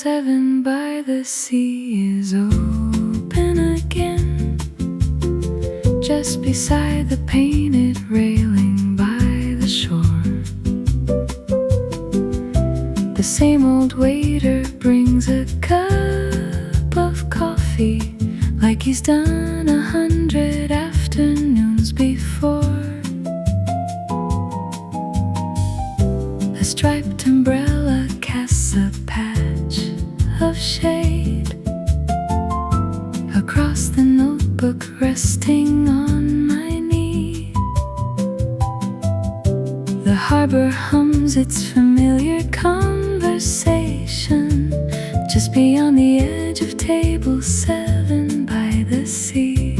7 by the sea is open again, just beside the painted railing by the shore. The same old waiter brings a cup of coffee, like he's done 100 afternoons before. A striped umbrella casts a patch of shade across the notebook resting on my knee. The harbor hums its familiar conversation just beyond the edge of table 7 by the sea.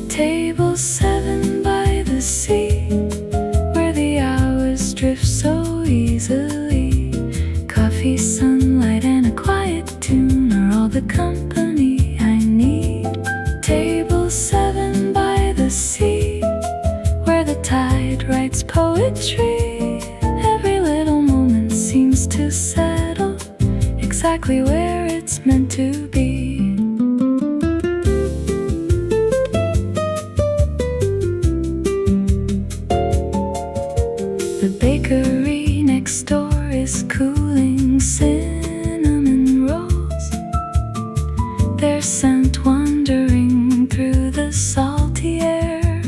Table 7 by the sea, where the hours drift so easily. Coffee, sunlight, and a quiet tune are all the company I need. Table 7 by the sea, where the tide writes poetry. Every little moment seems to settle exactly where it's meant to be. The bakery next door is cooling cinnamon rolls, their scent wandering through the salty air.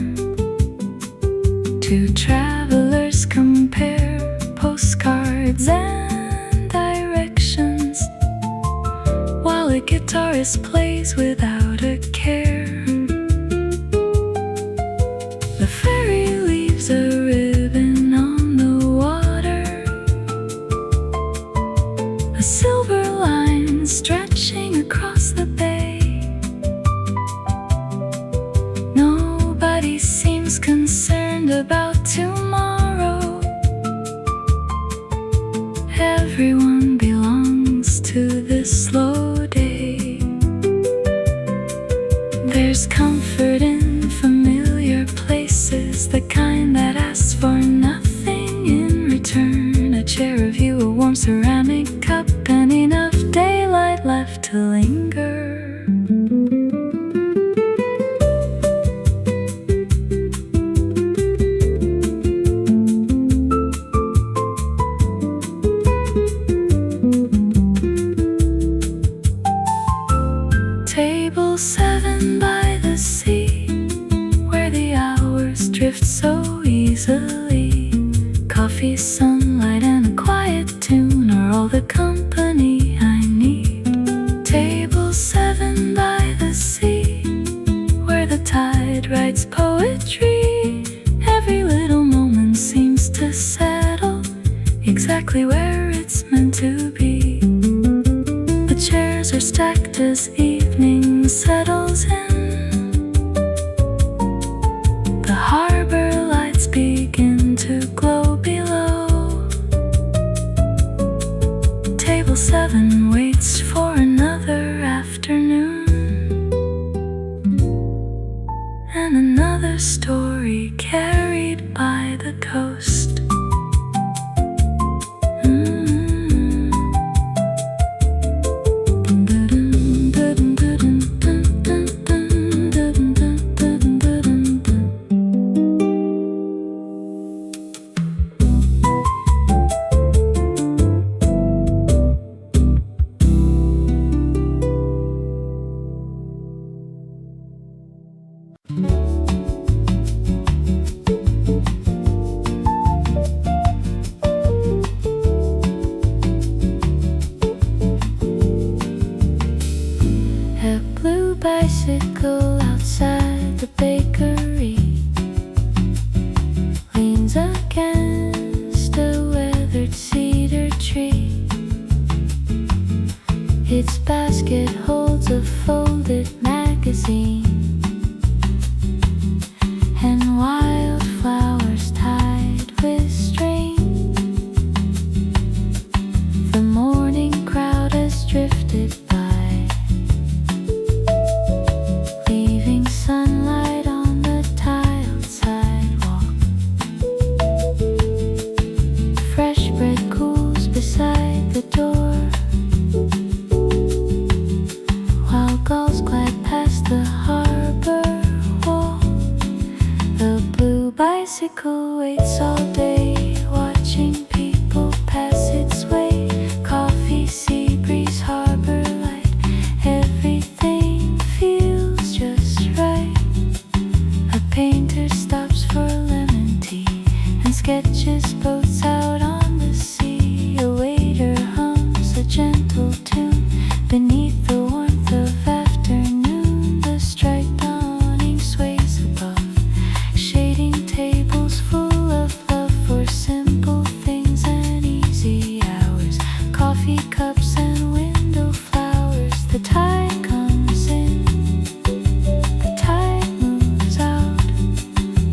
Two travelers compare postcards and directions, while a guitarist plays without a care. The ferry leaves a ribbon on the water, a silver line stretching across the bay. Nobody seems concerned about tomorrow. Everyone belongs to this slow day. There's comfort in familiar places, the kind that asks for nothing in return. A chair, a view, a warm ceramic cup, and enough daylight left to linger. Table 7 by the sea, where the hours drift so easily. Coffee, sunlight, and a quiet tune are all the company I need. Table 7 by the sea, where the tide writes poetry. Every little moment seems to settle exactly where it's meant to be. The chairs are stacked as evening settles in. The harbor lights begin to glow below. Table 7 waits for another afternoon and another story carried by the coast. A blue bicycle outside the bakery leans against a weathered cedar tree. Its basket holds a folded magazine and wildflowers tied with string. The morning crowd has drifted by, leaving sunlight on the tiled sidewalk. Fresh bread cools beside the door. bicycle waits all day, watching people pass its way. Coffee, sea breeze, harbor light, everything feels just right. A painter stops for lemon tea and sketches boats out on the sea. A waiter hums a gentle tune beneath the warmth of afternoon. The striped awning sways above, shading tables full of love for simple things and easy hours. Coffee cups and window flowers. The tide comes in, the tide moves out.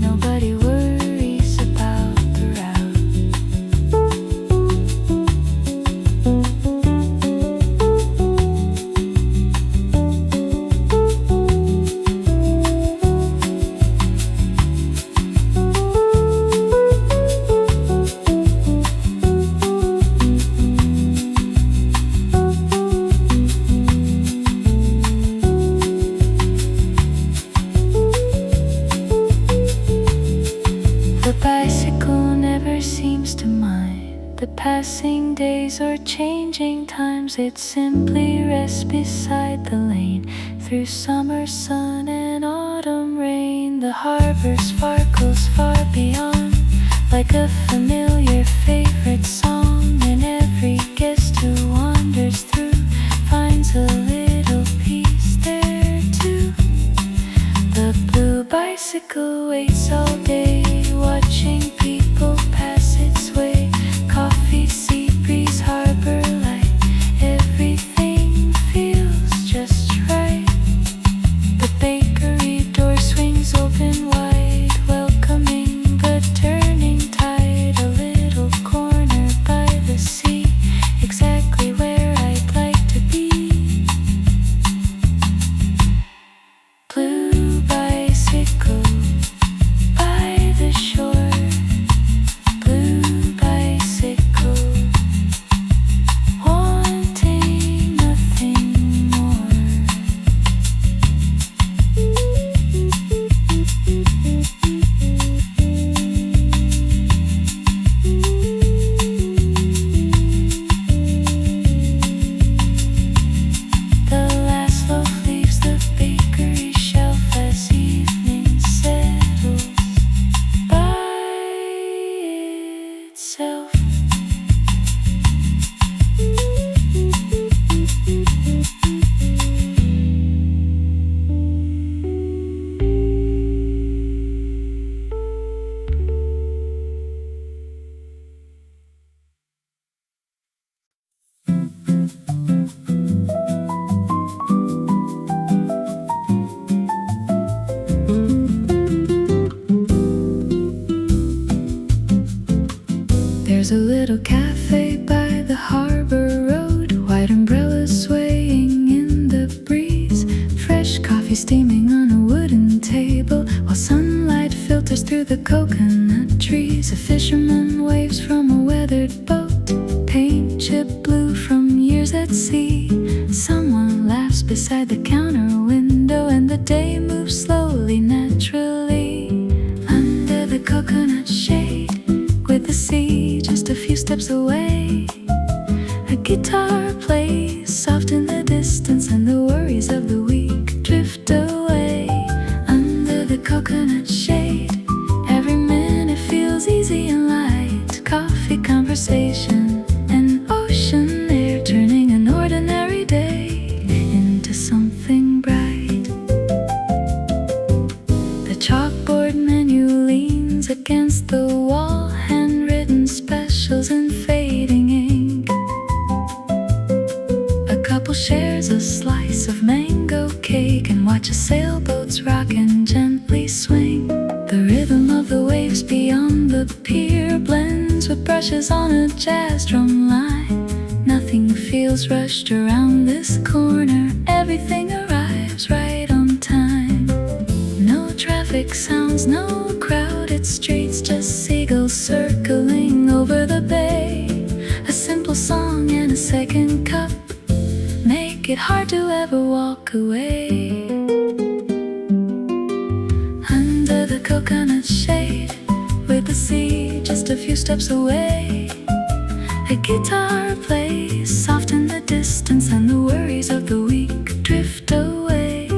Nobody worries about the route. The bicycle never seems to mind the passing days or changing times. It simply rests beside the lane through summer sun and autumn rain. The harbor sparkles far beyond, like a familiar favorite song, and every guest who wanders through finds a little piece there too. The blue bicycle waits all day, watching people pass its way. Coffee, sea breeze, harbor light, everything feels just right. The bakery door swings open wide, welcoming the turning tide. A little corner by the sea, exactly where I'd like to be. Blue bicycle by the shore, blue bicycle, wanting nothing more. The last loaf leaves the bakery shelf as evening settles by itself. There's a little cafe by the harbor road, white umbrellas swaying in the breeze, fresh coffee steaming on a wooden table, while sunlight filters through the coconut trees. A fisherman waves from a weathered boat, paint chip blue from years at sea. Someone laughs beside the counter window, and the day moves slowly, naturally, under the coconut shade, with the sea just a few steps away. A guitar plays soft in the distance, and the worries of the week drift away. Under the coconut shade, every minute feels easy and light. Coffee, conversation, and ocean air, turning an ordinary day into something bright. The chalkboard menu leans against the wall, handwritten specials in fading ink. A couple shares a slice of mango cake and watches sailboats rock and gently swing. The rhythm of the waves beyond the pier blends with brushes on a jazz drum line. Nothing feels rushed around this corner, everything arrives right on time. No traffic sounds, no crowded streets, just seagulls circling over the bay. A simple song and a second cup make it hard to ever walk away. Under the coconut shade, just a few steps away. A guitar plays soft in the distance, and the worries of the week drift away.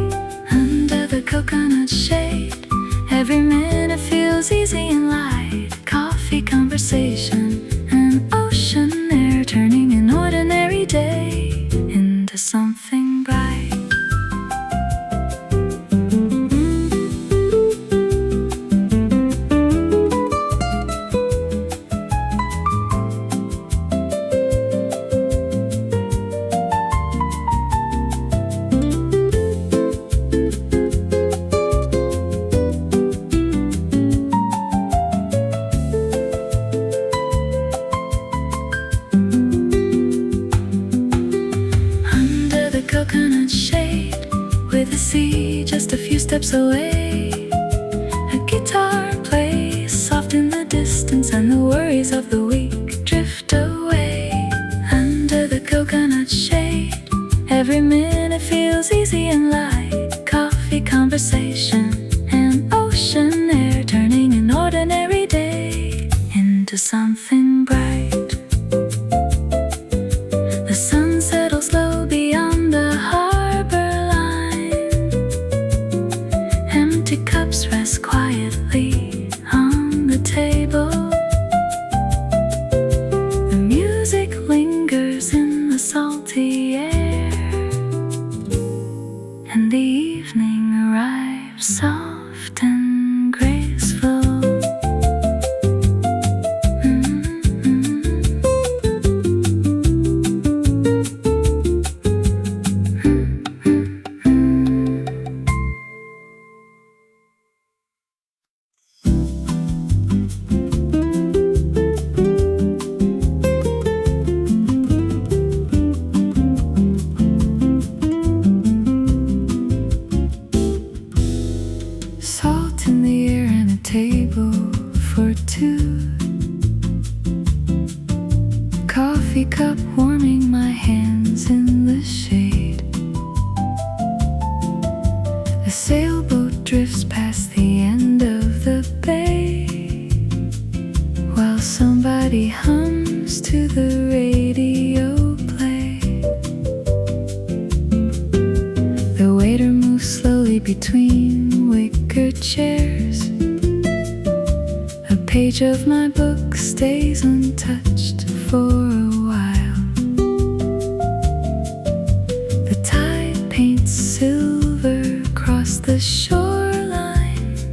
Under the coconut shade, every minute feels easy and light. Coffee, conversation, and ocean air, turning an ordinary day into something bright. Coconut shade, with the sea just a few steps away. A guitar plays soft in the distance, and the worries of the week drift away. Under the coconut shade, every minute feels easy and light. Coffee, conversation, and ocean air, turning an ordinary day into something bright. The sun settles low beyond the harbor line. Empty cups rest quietly on the table. The music lingers in the salty air, and the evening arrives soft and graceful. Salt in the air and a table for two. Coffee cup warming my hands in the shade. A sailboat drifts past the end of the bay, while somebody hums to the radio play. The waiter moves slowly between wicker chairs. A page of my book stays untouched for a while. The tide paints silver across the shoreline,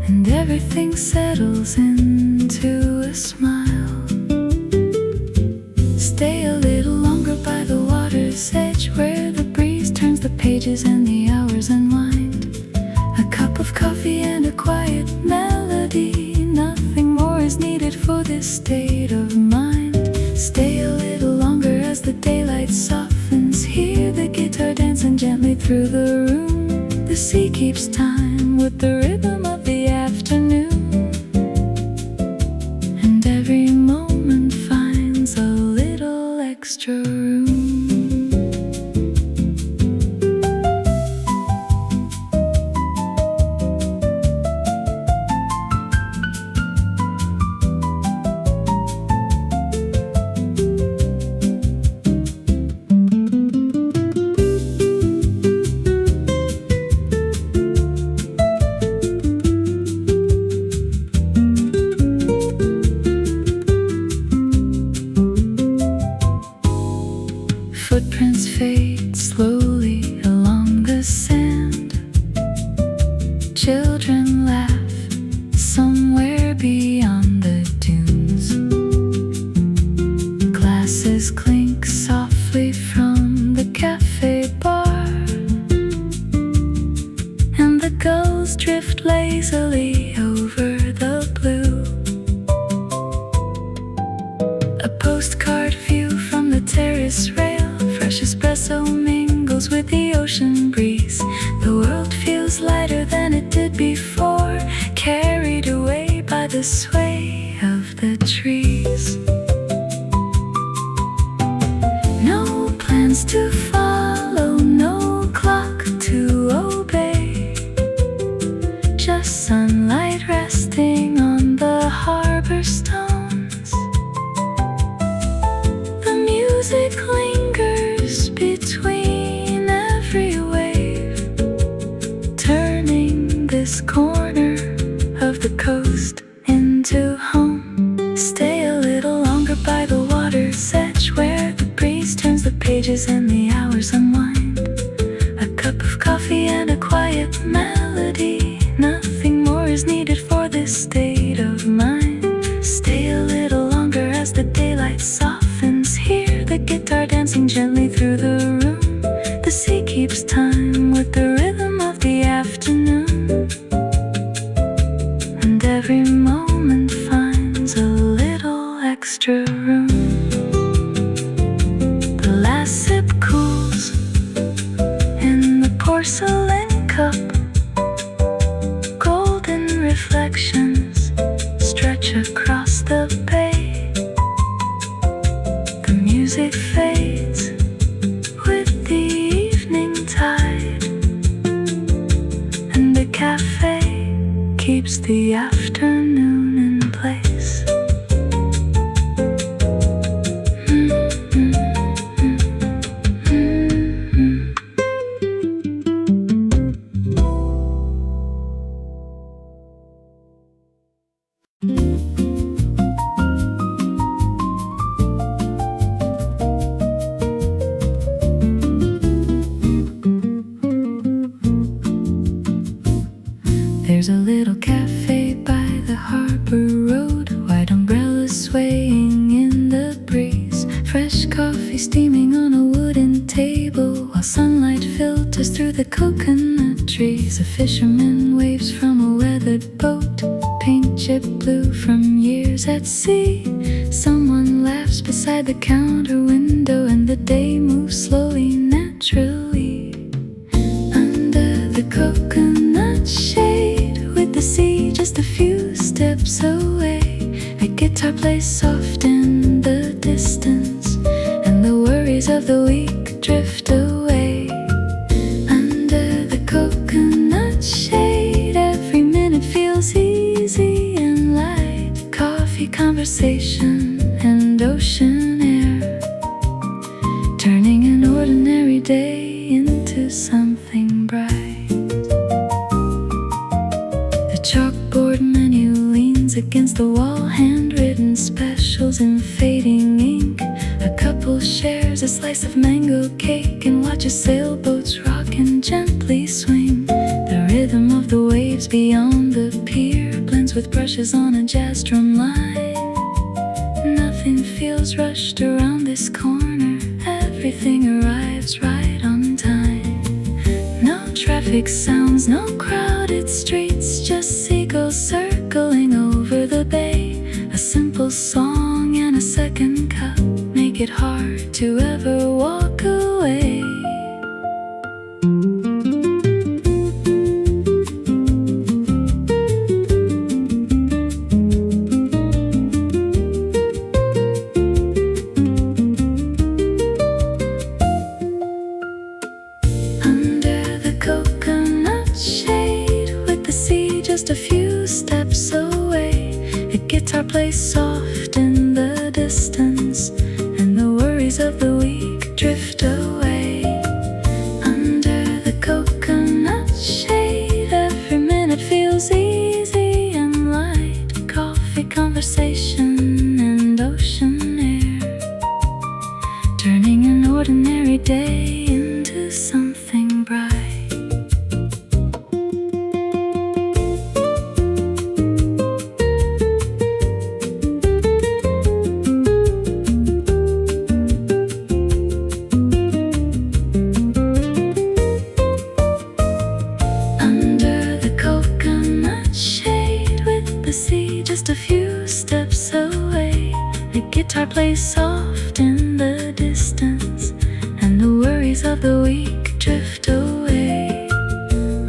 and everything settles into a smile. Stay a little longer by the water's edge, where the breeze turns the pages and the hours unwind. A cup of coffee and a quiet melody, nothing more is needed for this state of mind. Stay a little longer as the daylight softens. Hear the guitar dancing gently through the room. The sea keeps time with the rhythm of the afternoon, and every moment finds a little extra room. Footprints fade slowly along the sand. Children laugh somewhere beyond the dunes. Glasses clink softly from the cafe bar, and the gulls drift lazily over the blue. A postcard view from the terrace rail, fresh espresso mingles with the ocean breeze. The world feels lighter than it did before, carried away by the sway of the trees. No plans to follow, no clock to obey, just sunlight resting on the keeps time with the rhythm of the afternoon, and every moment finds a little extra room. The last sip cools in the porcelain cup. Golden reflections stretch across the bay. The music fades with the evening tide, and the cafe keeps the afternoon in place. There's a little cafe by the harbor road, white umbrellas swaying in the breeze, fresh coffee steaming on a wooden table, while sunlight filters through the coconut trees. A fisherman waves from a weathered boat, paint chip blue from years at sea. Someone laughs beside the counter window, and the day moves slowly, naturally. Under the coconut shade, with the sea just a few steps away, a guitar plays soft in the distance, and the worries of the week drift away. Under the coconut shade, every minute feels easy and light. Coffee, conversation, and ocean air, turning an ordinary day into something bright. The chalkboard menu leans against the wall, handwritten specials in fading ink. A couple shares a slice of mango cake and watches sailboats rock and gently swing. The rhythm of the waves beyond the pier blends with brushes on a jazz drum line. Nothing feels rushed around this corner, everything arrives right on time. No traffic sounds, no crowded streets, just seagulls circling over the bay. A simple song and a second cup make it hard to ever walk away. Just a few steps away, a guitar plays soft in the distance, and the worries of the week drift away. Under the coconut shade, every minute feels easy and light. Coffee, conversation, and ocean air, turning an ordinary day into something bright. Just a few steps away, the guitar plays soft in the distance, and the worries of the week drift away.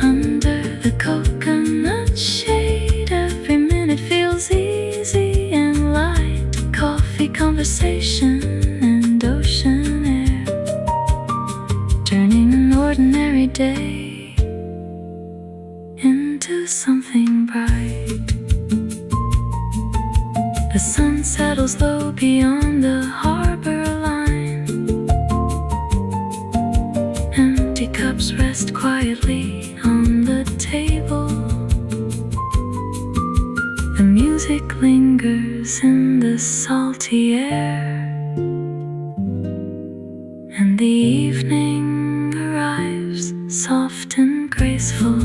Under the coconut shade, every minute feels easy and light. Coffee, conversation, and ocean air, turning an ordinary day into something bright. The sun settles low beyond the harbor line. Empty cups rest quietly on the table. The music lingers in the salty air, and the evening arrives soft and graceful.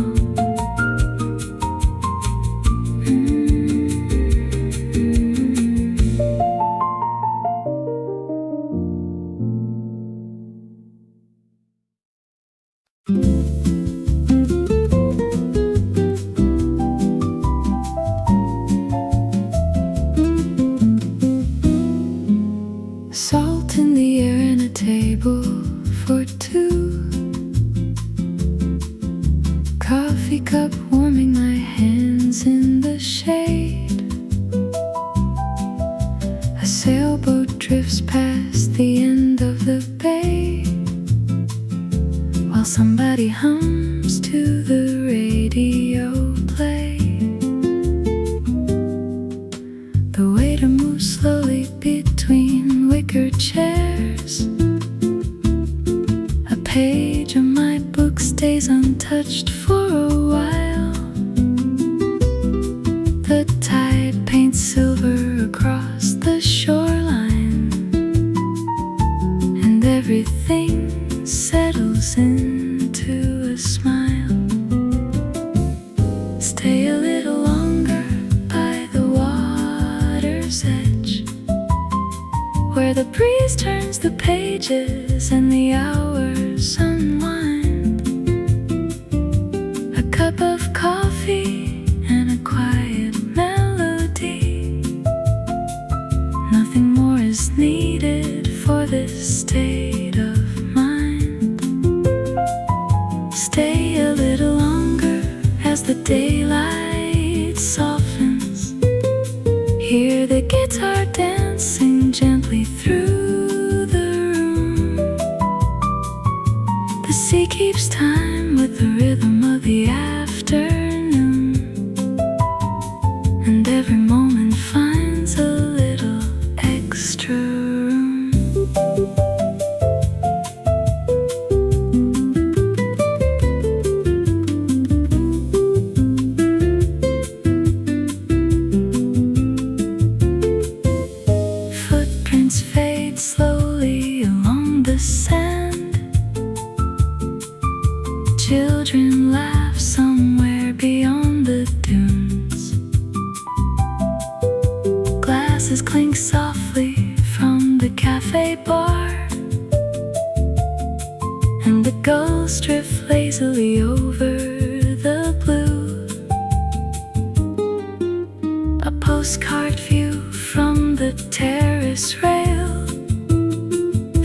coffee cup warming my hands in the shade. A sailboat drifts past the end of the bay, while somebody hums to the radio play. The waiter moves slowly between wicker chairs. A page of my book stays untouched for a while. The tide paints silver across the shoreline, and everything settles into a smile. Stay a little longer by the water's edge, where the breeze turns the pages and the hours unwind. A cup of coffee and a quiet melody. Nothing more is needed for this state of mind. Stay a little longer as the daylight softens. Hear the guitar dancing gently through the room. The sea keeps time with the rhythm of the afternoon, and every moment finds a little extra room. Footprints fade slowly along the sand. Children laugh somewhere beyond the dunes. Glasses clink softly from the cafe bar, and the gulls drift lazily over the blue. A postcard view from the terrace rail.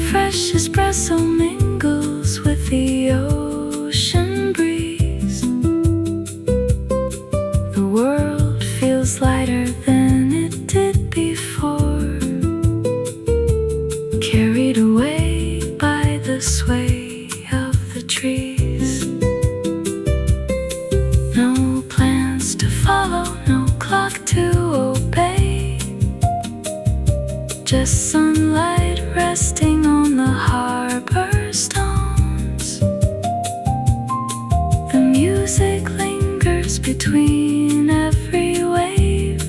Fresh espresso mingles with the ocean breeze. The world feels lighter than it did before, carried away by the sway of the trees. No plans to follow, no clock to obey, just sunlight resting on the harbor stones. The music lingers between every wave,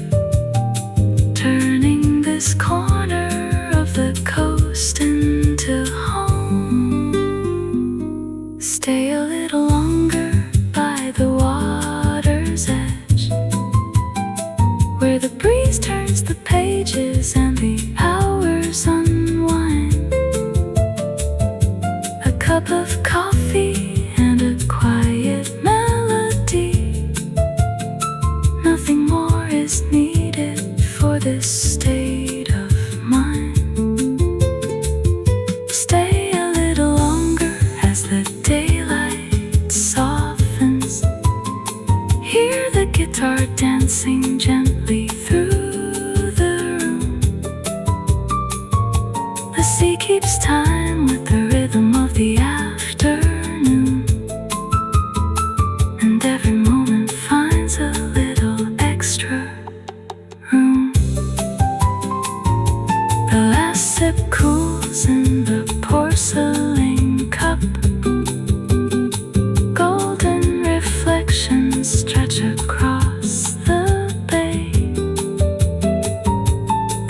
turning this corner of the coast into home. Stay a little longer by the water's edge, where the breeze turns the pages and the hours unwind. A cup of coffee and a quiet melody. Nothing more is needed for this state of mind. Stay a little longer as the daylight softens. Hear the guitar dancing gently through the room. The sea keeps time with the rhythm of the afternoon, and every moment finds a little extra room. The last sip cools in the porcelain cup. Golden reflections stretch across the bay.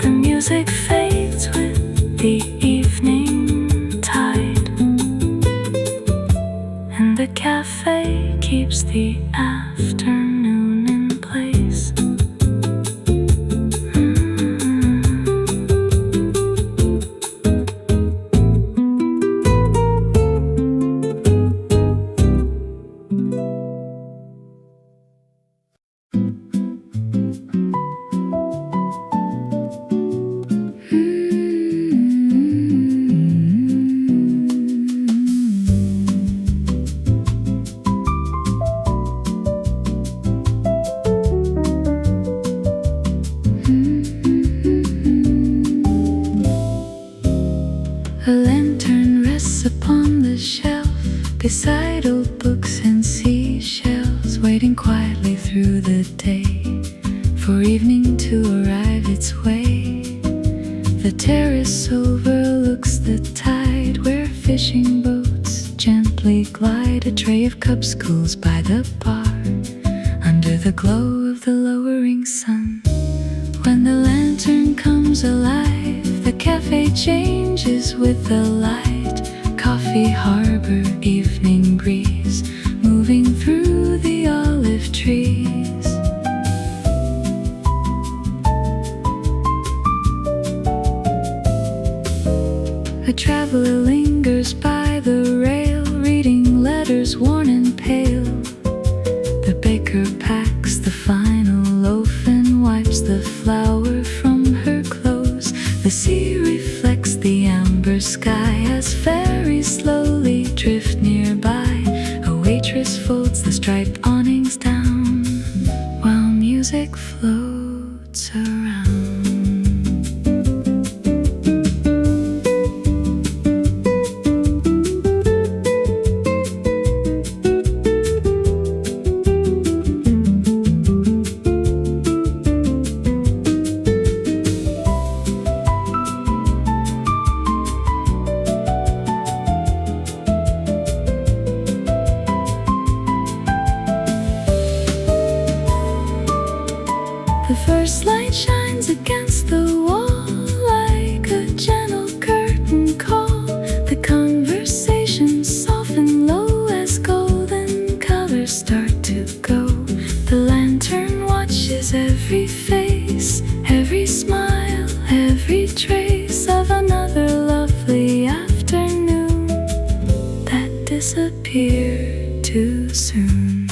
The music fades with the evening tide, and the cafe keeps the afternoon in place. beside old books and seashells, waiting quietly through the day for evening to arrive its way. The terrace overlooks the tide, where fishing boats gently glide. A tray of cups cools by the bar, under the glow of the lowering sun. When the lantern comes alive, the cafe changes with the light. Coffee harbor, evening breeze, moving through the olive trees. A traveler lingers by the rail, reading letters worn and pale. The baker packs the final loaf and wipes the flour from her clothes. The sea reflects the amber sky as ferries slowly drift nearby. A waitress folds the striped awnings down, while music floats around. The first light shines against the wall like a gentle curtain call. The conversations soften low as golden colors start to go. The lantern watches every face, every smile, every trace of another lovely afternoon that disappeared too soon.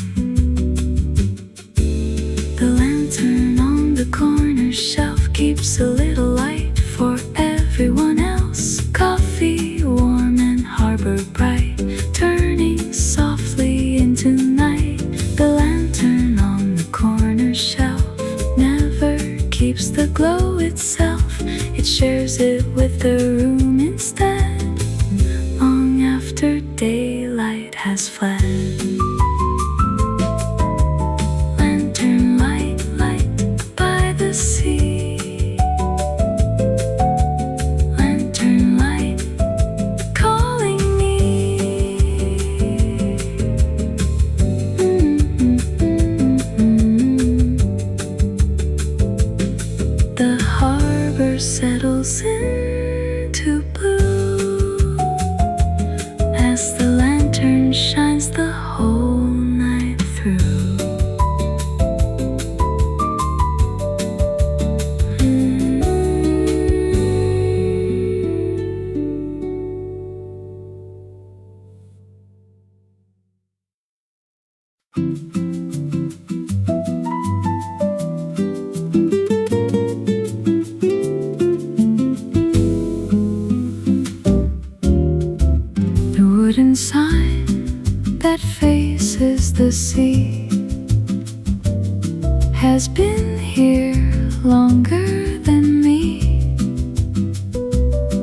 The lantern on the corner shelf keeps a little light for everyone else. Coffee warm and harbor bright, turning softly into night. The lantern on the corner shelf never keeps the glow itself. It shares it with the room instead, long after daylight has fled. Settles into blue as the lantern shines the whole night through. Wooden sign that faces the sea has been here longer than me,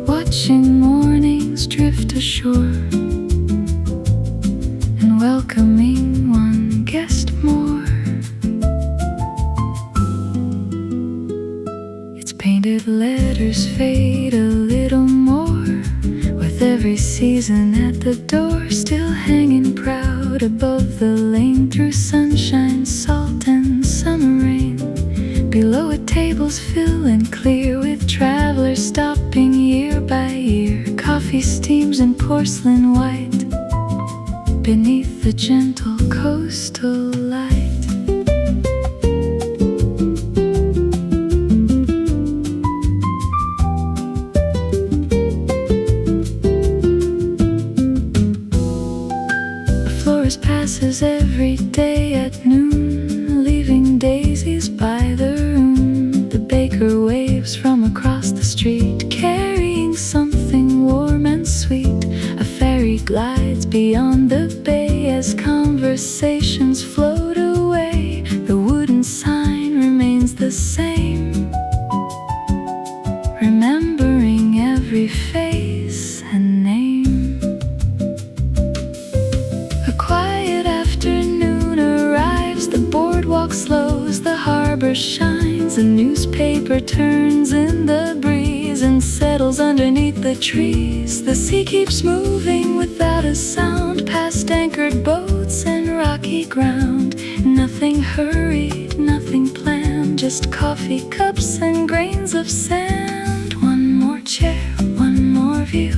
watching mornings drift ashore and welcoming one guest more. Its painted letters fade a little more with every season at the door, still hanging proud above the lane, through sunshine, salt and summer rain. Below it, tables fill and clear with travelers stopping year by year. Coffee steams in porcelain white beneath the gentle coastal light. Passes every day at noon, leaving daisies by the room. The baker waves from across the street, carrying something warm and sweet. A ferry glides beyond the bay as conversations float away. The wooden sign remains the same, remembering every face and name. slows, the harbor shines, a newspaper turns in the breeze and settles underneath the trees. The sea keeps moving without a sound, past anchored boats and rocky ground. Nothing hurried, nothing planned, just coffee cups and grains of sand. One more chair, one more view,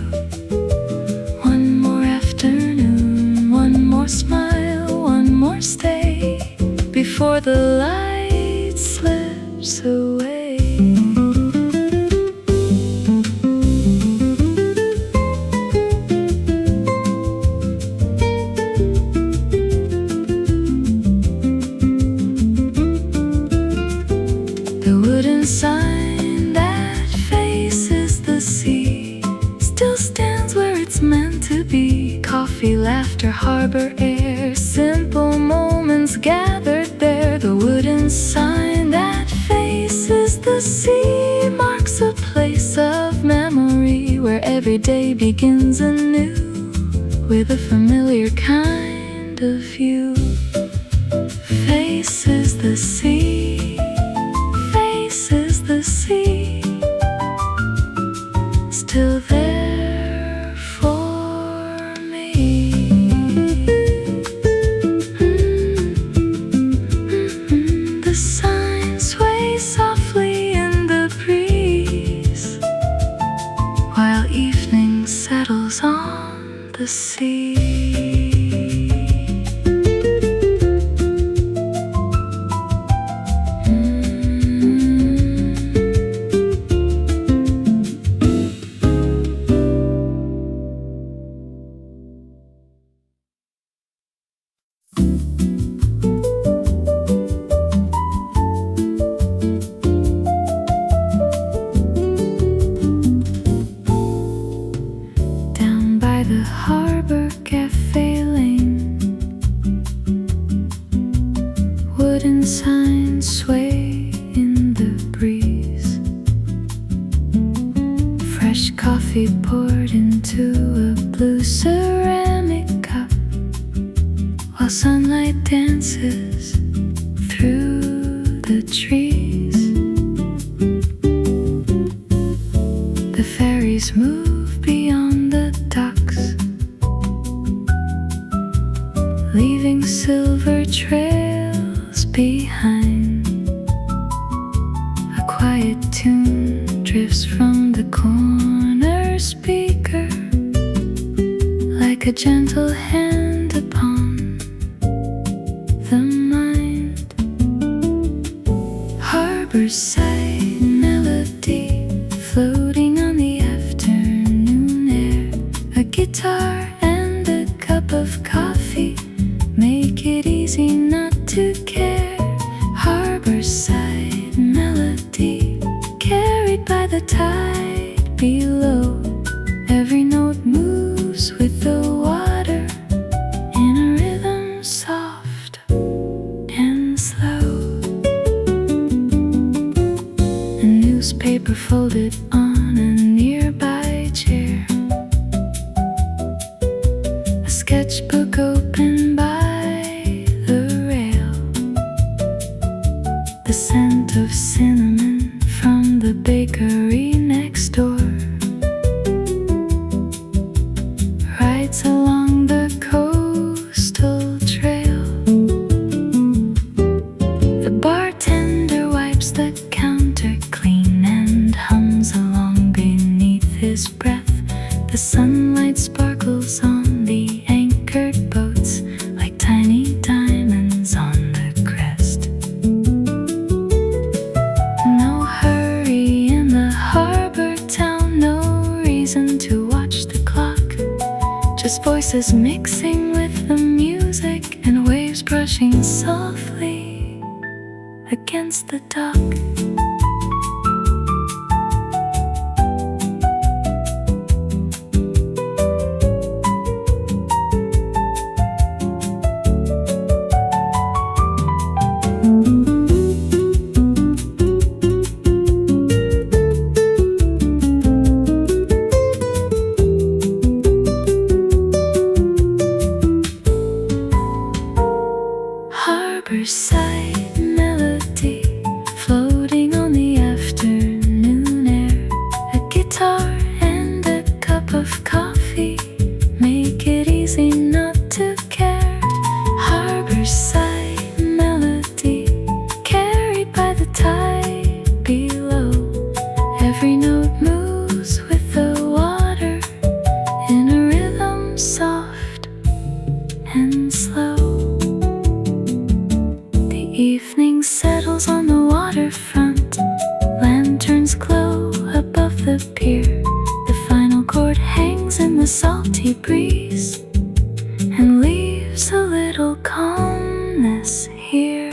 one more afternoon, one more smile, one more stay, before the light slips away. The wooden sign that faces the sea still stands where it's meant to be. Coffee, laughter, harbor air, simple moments gathered there. The wooden sign that faces the sea marks a place of memory where every day begins anew with a familiar kind of view. Faces the sea, faces the sea, still there for me. The sign sways softly in the breeze while evening settles on the sea. Down by the harbor cafe lane, wooden signs sway in the breeze. Fresh coffee poured into a blue ceramic cup while sunlight dances through the trees. The ferries move beyond the docks, leaving silver trails behind. A quiet tune drifts from the corner speaker, like a gentle hand upon the mind. Harborside melody floating on the afternoon air. A guitar and a cup of coffee make it easy not to care. Harborside melody carried by the tide below. Every note moves with the water in a rhythm soft and slow. A newspaper folded on a nearby chair, a sketchbook open by the rail. The scent of cinnamon from the bakery next door rides along the coastal trail. The bartender wipes the counter clean and hums along beneath his breath. The sunlight sparkles on the anchored boats like tiny diamonds on the crest. No hurry in the harbor town, no reason to watch the clock. Just voices mixing with the music and waves brushing softly against the dock. Harborside flow. The evening settles on the waterfront. Lanterns glow above the pier. The final chord hangs in the salty breeze and leaves a little calmness here.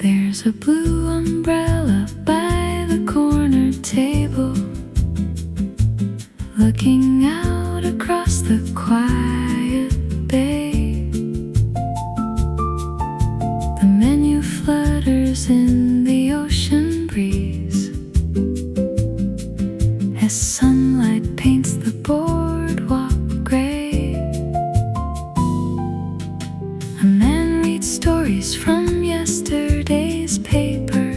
There's a blue umbrella by the corner table, looking out across the quiet bay. The menu flutters in the ocean breeze as sunlight paints the boardwalk gray. A man reads stories from yesterday's paper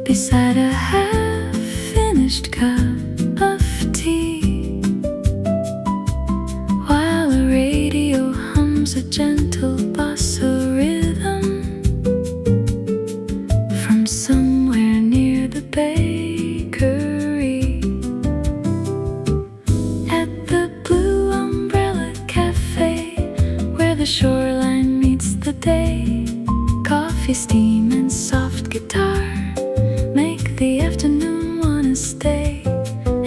beside a half-finished cup of tea, while a radio hums a gentle bossa rhythm from somewhere near the bakery. At the Blue Umbrella Cafe, where the shoreline meets the day, coffee, steam, and soft guitar make the afternoon wanna stay.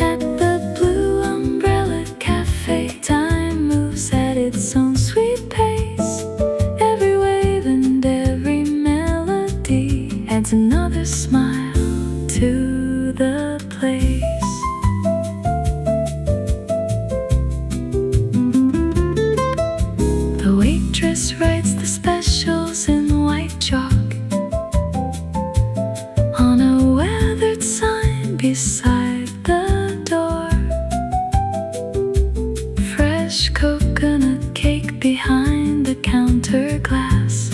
At the Blue Umbrella Cafe, time moves at its own sweet pace. Every wave and every melody adds another smile to the place. The waitress writes the specials in white chalk on a weathered sign beside the door. Fresh coconut cake behind the counter glass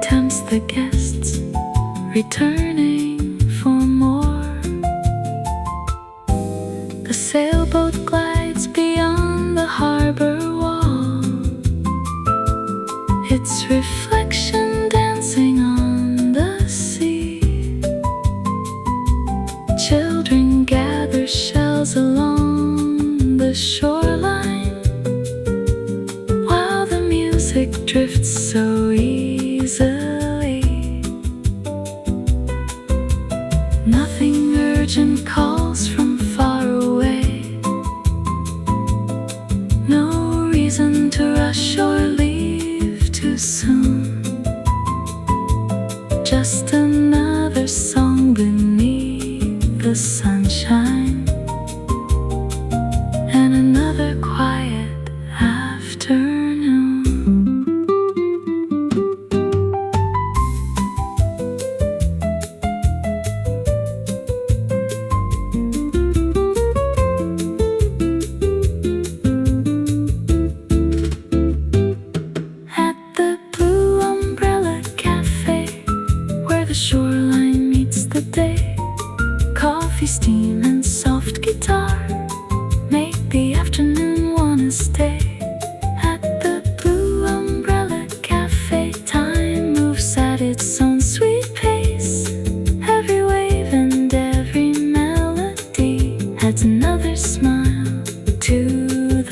tempts the guests, returning for more. The sailboat glides beyond the harbor wall, its reflection dancing on the sea. Children gather shells along the shoreline, while the music drifts so easily. Nothing urgent calls from far away, no reason to rush or leave too soon. Just another song beneath the sunshine, and another quiet afternoon. At the Blue Umbrella Cafe, where the shoreline meets the day, coffee, steam, and soft guitar make the afternoon wanna stay. At the Blue Umbrella Cafe, time moves at its own sweet pace. Every wave and every melody adds another smile to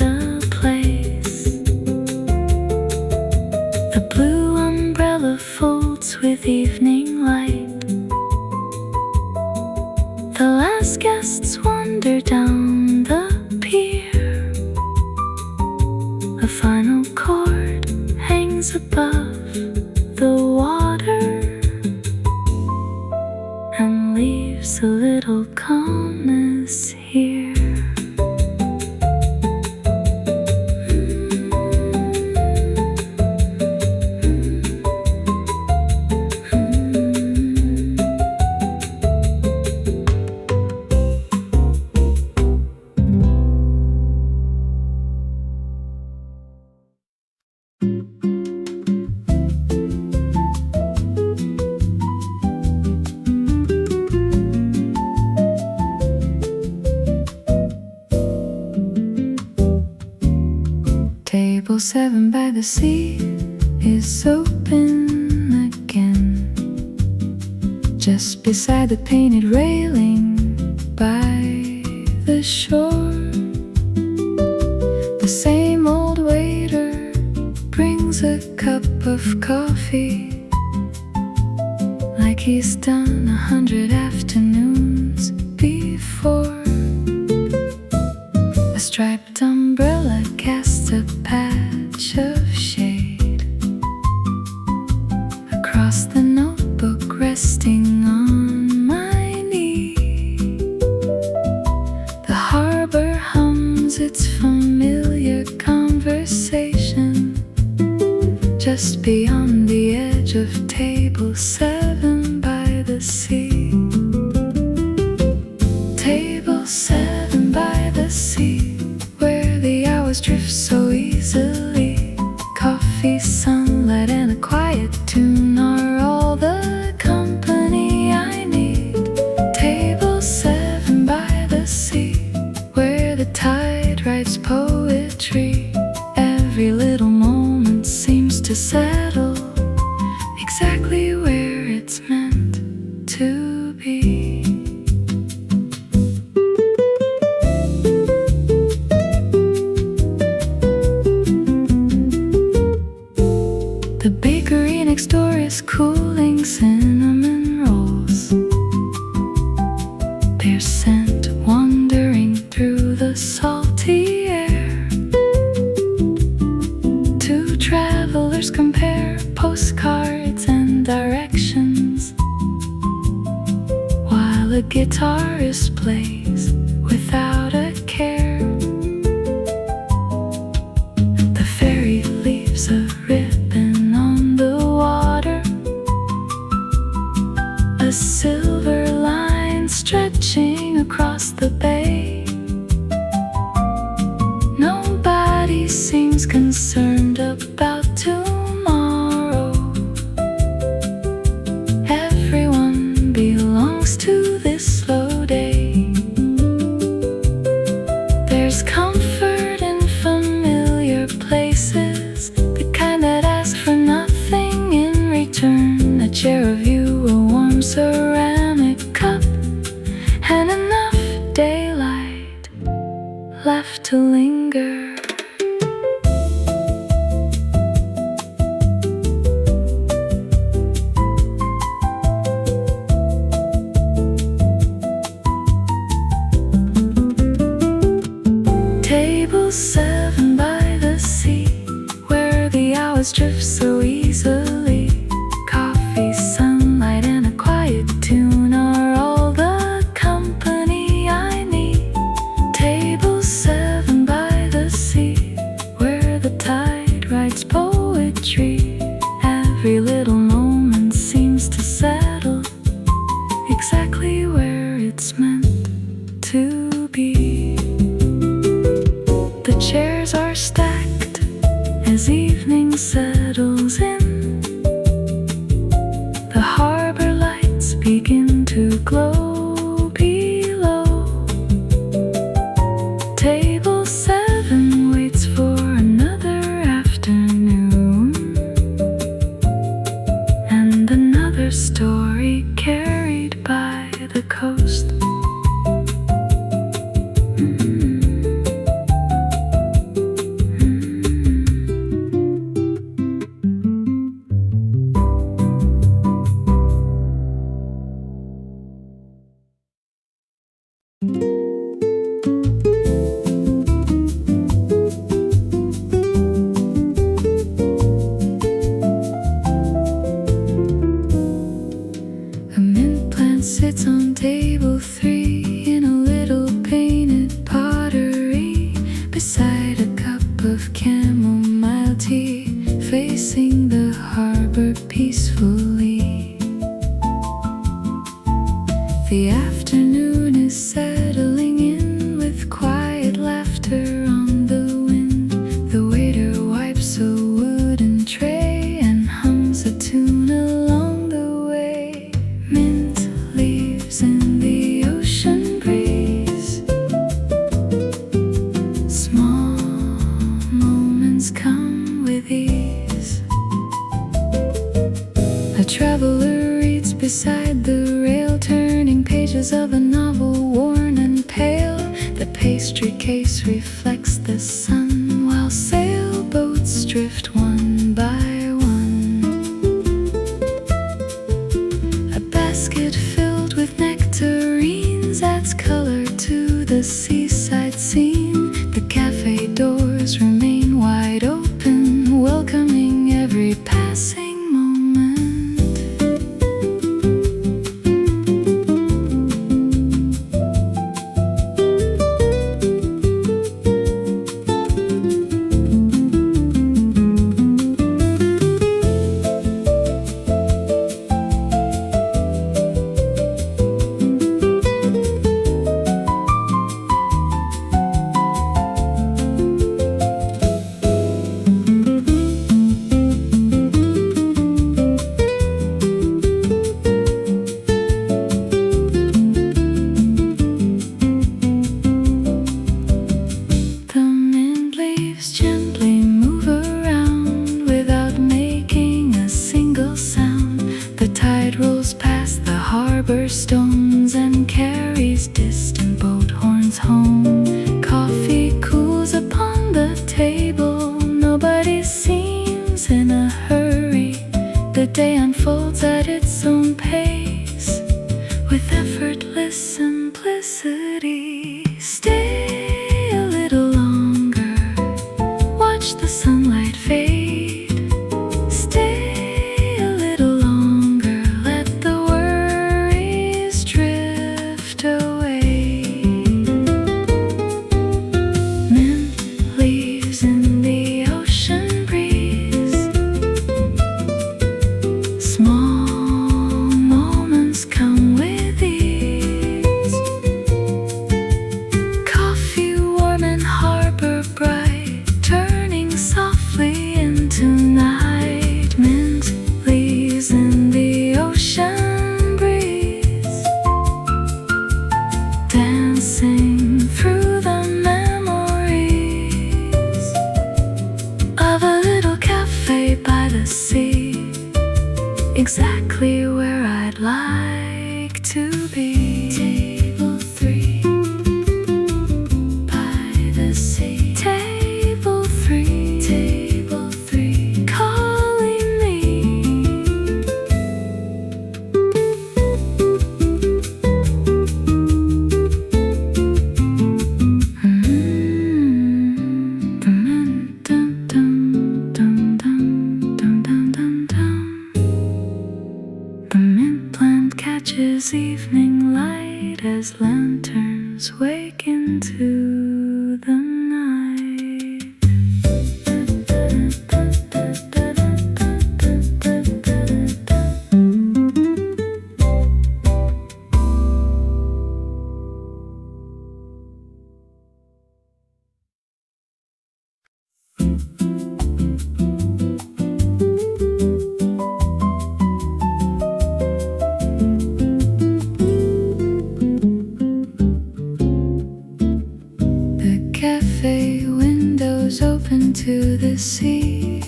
the place. The blue umbrella folds with evening light. The last guests wander down the pier. A final chord hangs above the water and leaves a little calmness here. Table 7 by the sea is open again, just beside the painted railing by the shore. The same old waiter brings a cup of coffee, like he's done 100 afternoons before. A striped umbrella casts a patch of shade across the notebook resting on my knee. The harbor hums its familiar conversation just beyond the edge of table 7 by the sea. Table 7 by the sea, where the hours drift so easily. Coffee, sunlight, and a quiet tune are all the company I need. Table 7 by the sea, where the tide writes poetry. Every little moment seems to settle exactly where it's meant to be. The bakery next door is cooling cinnamon rolls, their scent wandering through the salty air. Two travelers compare postcards and directions, while a guitarist plays without a care. The ferry leaves a ribbon on the water, a silver line stretching across the bay. Nobody seems concerned about tomorrow. Everyone belongs to this slow day. There's comfort in familiar places, the kind that ask for nothing in return. A chair, a view, a warm ceramic cup, and enough daylight left to linger. Table 7 by the sea, where the hours drift so easily. Coffee, sunlight, and a quiet tune are all the company I need. Table 7 by the sea, where the tide writes poetry. Every little moment seems to settle exactly where it's meant to be. The chairs are stacked as evening settles in. The harbor lights begin to glow below. Table 7 waits for another afternoon and another story carried by the coast. pastry case reflects the sun, while sailboats drift one by one. A basket filled with nectarines adds color to the seaside scene. The cafe doors remain wide open, welcoming every passing moment. Stones and carries distant boat horns home. Coffee cools upon the table, nobody seems in a hurry. The day unfolds at its own pace, with effortless simplicity. Stay a little longer, watch the sunlight fade. Stay a little longer, let the drift away. Mint leaves in the ocean breeze. Small moments come with ease. Coffee warm and harbor bright, turning softly into night. Mint leaves in the ocean, dancing through the memories of a little cafe by the sea, exactly where I'd like to be. Table 3 by the sea. Table 3, table 3, calling me. Catches evening light as lanterns wake into the night. Cafe windows open to the sea,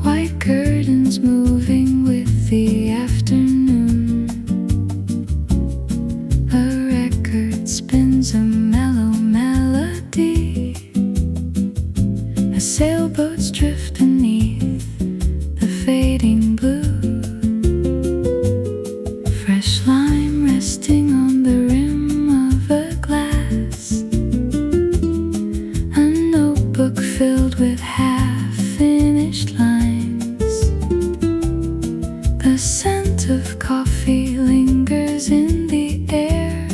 white curtains moving with the afternoon. A record spins a mellow melody as sailboats drift beneath the fading blue. Fresh lime resting on the rim of a glass, book filled with half-finished lines. The scent of coffee lingers in the air,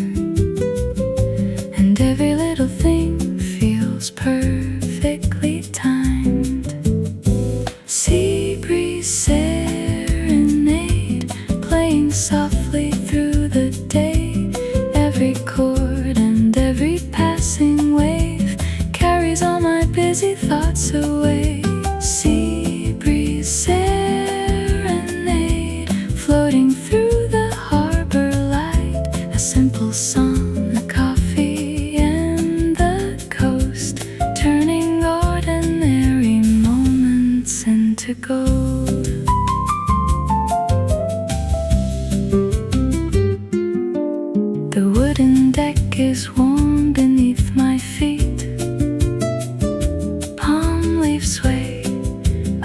and every little thing feels perfectly timed. Sea breeze serenade, playing softly through the day. Every chord and every passing wave carries all my busy thoughts away. Sea breeze serenade, floating through the harbor light. A simple song, a coffee and the coast, turning ordinary moments into gold. The wooden deck is warm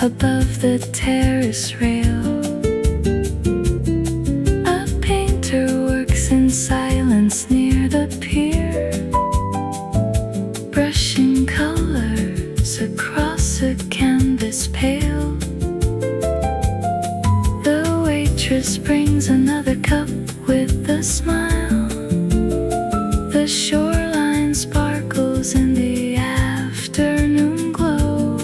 above the terrace rail. A painter works in silence near the pier, brushing colors across a canvas pale. The waitress brings another cup with a smile. The shoreline sparkles in the afternoon glow.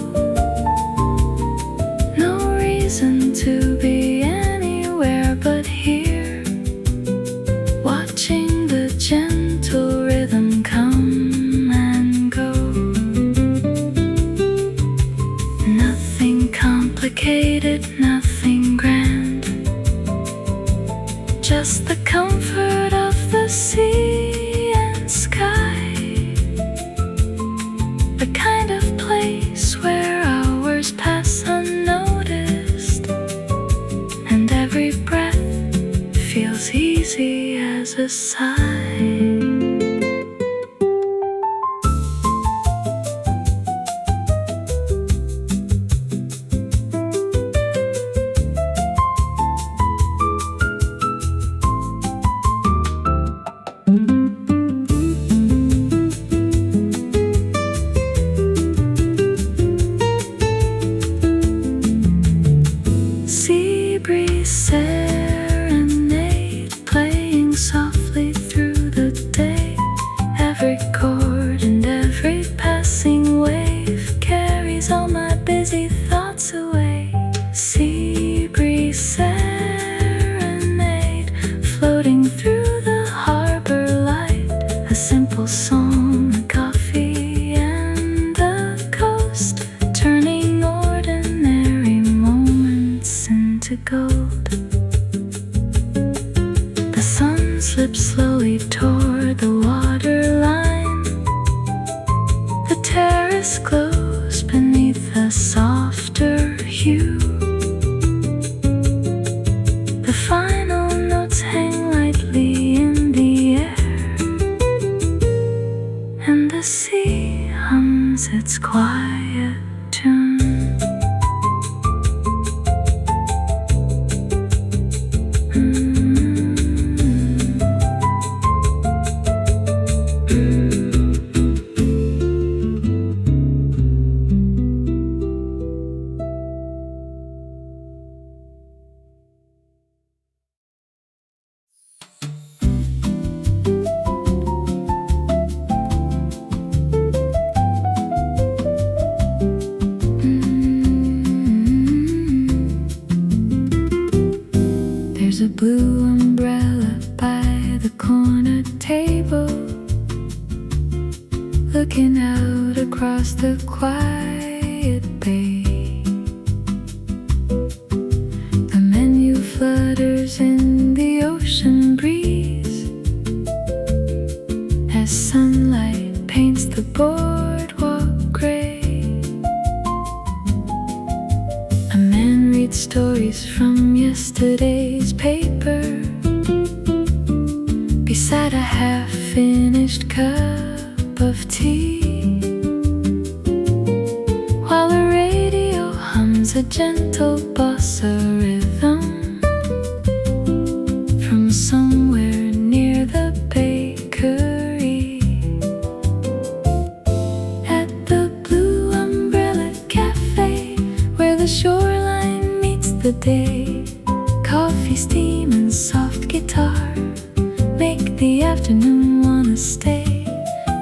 No reason to be anywhere but here, watching the gentle rhythm come and go. Nothing complicated, nothing grand, just the comfort of the sea and sky. The kind of place where hours pass unnoticed, and every breath feels easy as a sigh. Sea breeze serenade, playing softly through the day. Every chord and every passing wave carries all my busy thoughts away. Sea breeze serenade, floating through the harbor light. A simple song, a coffee and the coast, turning ordinary moments into gold. The sun slips slowly toward the waterline. The terrace glows beneath a softer hue. The final notes hang lightly in the air, and the sea hums its quiet tune. There's a blue umbrella by the corner table, looking out across the quiet bay. The menu flutters in the ocean breeze as sunlight paints the boardwalk gray. A man reads stories from yesterday's paper beside a half-finished cup of tea, while the radio hums a gentle bossa rhythm from somewhere near the bakery. At the Blue Umbrella Cafe, where the shoreline meets the day, coffee, steam and soft guitar make the afternoon wanna stay.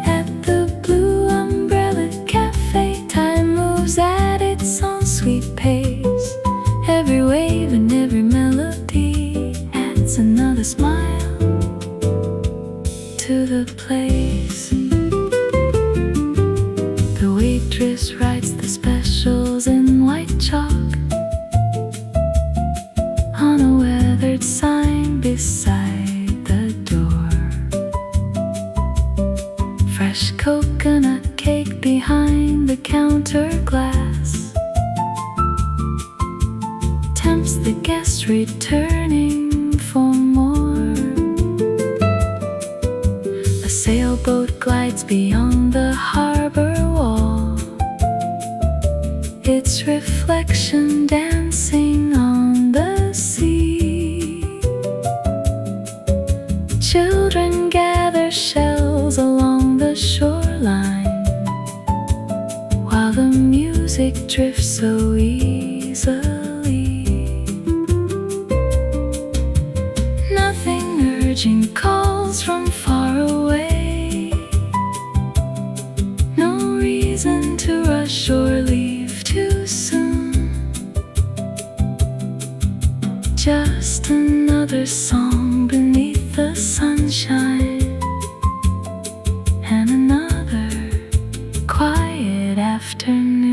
At the Blue Umbrella Cafe, time moves at its own sweet pace. Every wave and every melody adds another smile to the place. The waitress writes the specials in white chalk on a weathered sign beside the door. Fresh coconut cake behind the counter glass tempts the guest returning for more. A sailboat glides beyond the harbor wall, its reflection dancing on the sea. Children gather shells along the shoreline, while the music drifts so easily. Nothing urgent calls from far away, no reason to rush or leave too soon. Just another song beneath the sunshine, and another quiet afternoon.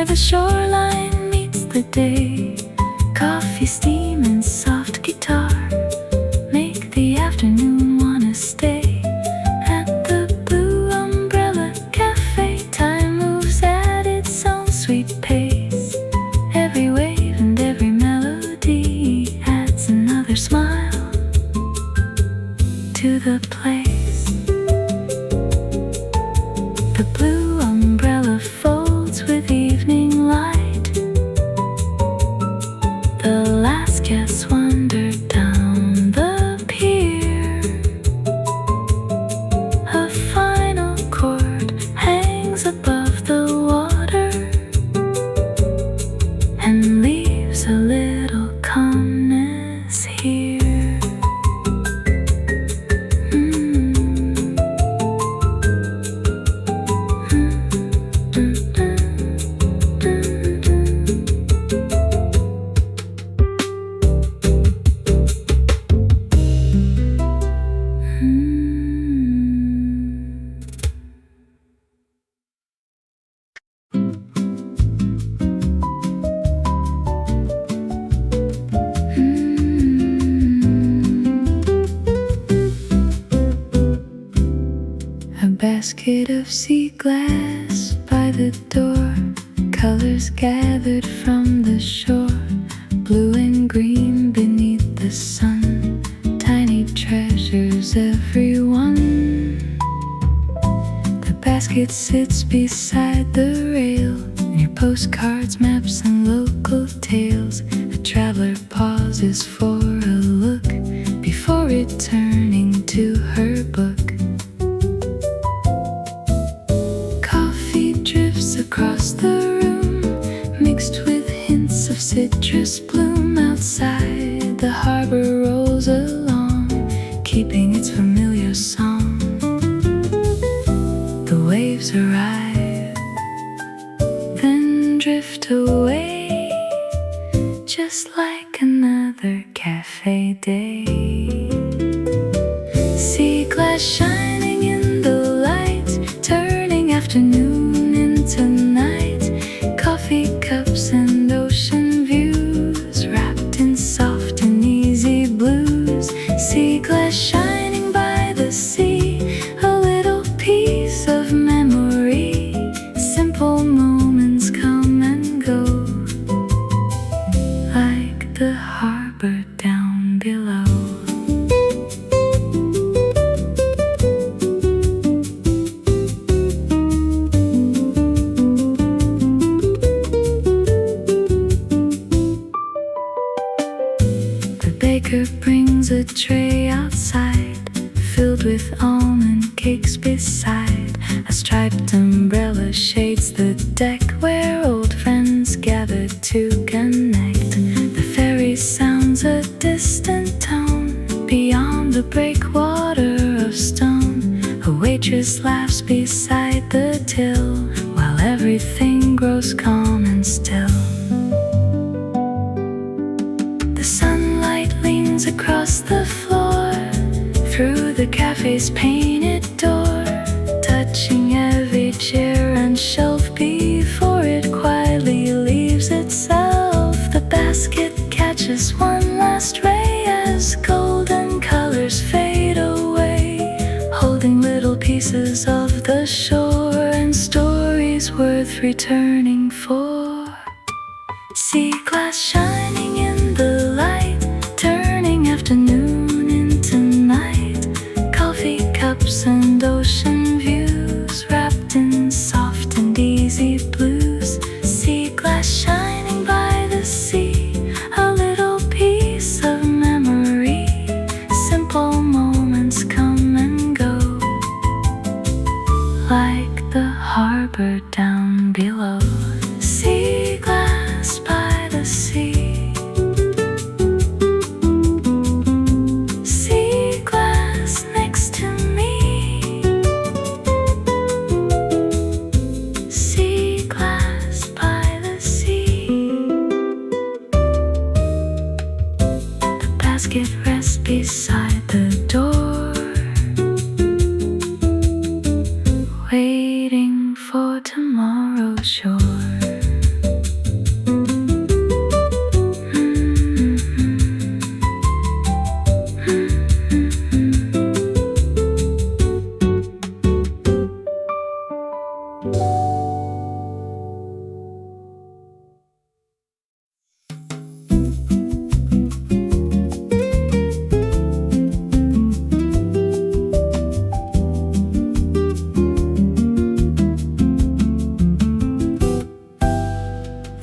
The shoreline meets the day. Coffee, steam, and soft guitar make the afternoon wanna stay. At the Blue Umbrella Cafe, time moves at its own sweet pace. Every wave and every melody adds another smile to the place. The blue umbrella folds with evening light. The last guests wander down the pier. A final chord hangs above the water and leaves a little calmness here. A basket of sea glass by the door, colors gathered from the shore, blue and green beneath the sun, tiny treasures everyone. The basket sits beside the rail, and your postcards, maps, and local tales. A traveler pauses for a look before returning to her book. Coffee drifts across the room, mixed with hints of citrus bloom. Outside, the harbor rolls along, keeping its familiar song. The waves arrive, then drift away, just like another cafe day. Sea glass shining in the light, turning afternoon into night. Coffee cups and ocean views, wrapped in soft and easy blues. Sea glass shining by the sea, a little piece of memory. Simple moments come and go, like the harbor down below. The baker brings a tray outside, filled with almond cakes beside. A striped umbrella shades the deck, where old friends gather to connect. The ferry sounds a distant tone beyond the breakwater of stone. A waitress laughs beside the till, while everything grows calm and still. The sunlight leans across the floor, through the cafe's painted door, touching every chair and shelf. little pieces of the shore and stories worth returning for. Sea glass shining in the light, turning afternoon into night. Coffee cups and ocean views wrapped in soft and easy blues. Sea glass shining by the sea, a little piece of memory. Simple moments come and go, like the harbor down below. Sea glass by the sea, sea glass next to me. Sea glass by the sea. The basket rests beside the door, waiting for tomorrow's shore.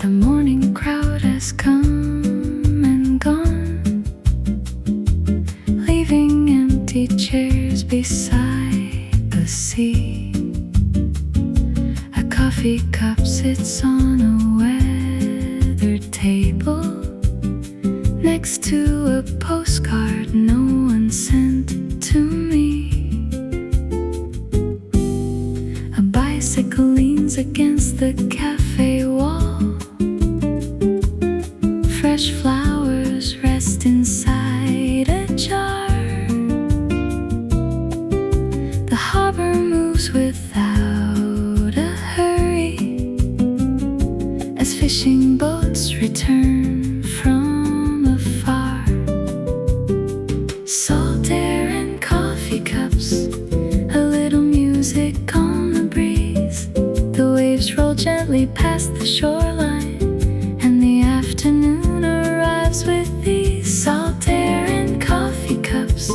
The morning crowd has come and gone, leaving empty chairs beside the sea. A coffee cup sits on a weathered table next to a postcard no one sent to me. A bicycle leans against the cafe wall. Fresh flowers rest inside a jar. The harbor moves without a hurry as fishing boats return from afar. Salt air and coffee cups, a little music on the breeze. The waves roll gently past the shoreline, and the afternoon arrives with these. Salt air and coffee cups,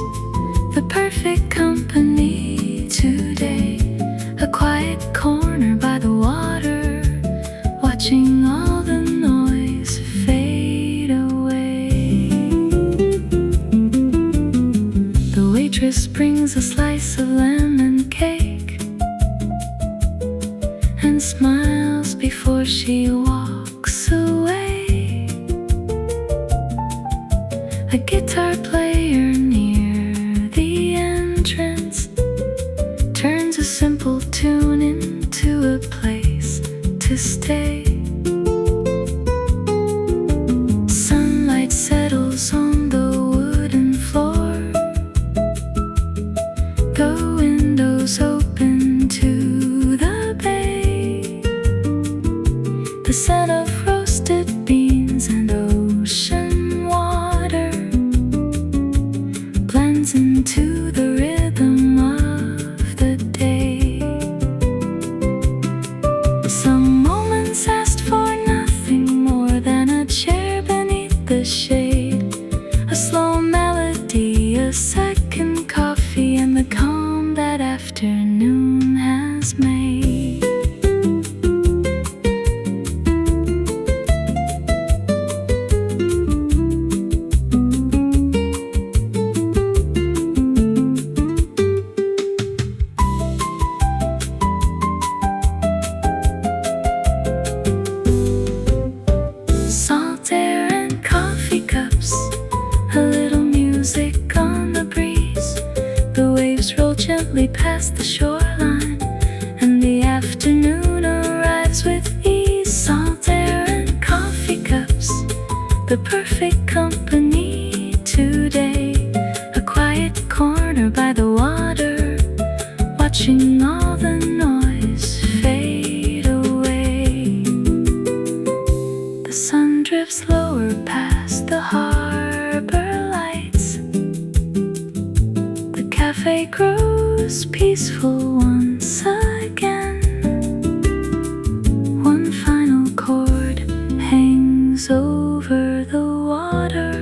the perfect company today. A quiet corner by the water, watching all the noise fade away. The waitress brings a slice of lemon cake and smiles before she walks away. A guitar player near the entrance turns a simple tune into a place to stay. Sunlight settles on the wooden floor. The windows open to the bay. The scent of roasted beans and ocean water blends into the rhythm of the day. Some moments asked for nothing more than a chair beneath the shade, a slow melody, a second coffee, and the calm that afternoon has made. Salt air and coffee cups, a little music on the breeze. The waves roll gently past the shoreline, and the afternoon arrives with ease. Salt air and coffee cups, the perfect company today. A quiet corner by the water, watching all the noise fade away. The sun drifts lower past the harbor lights. The cafe grows peaceful peaceful once again. One final chord hangs over the water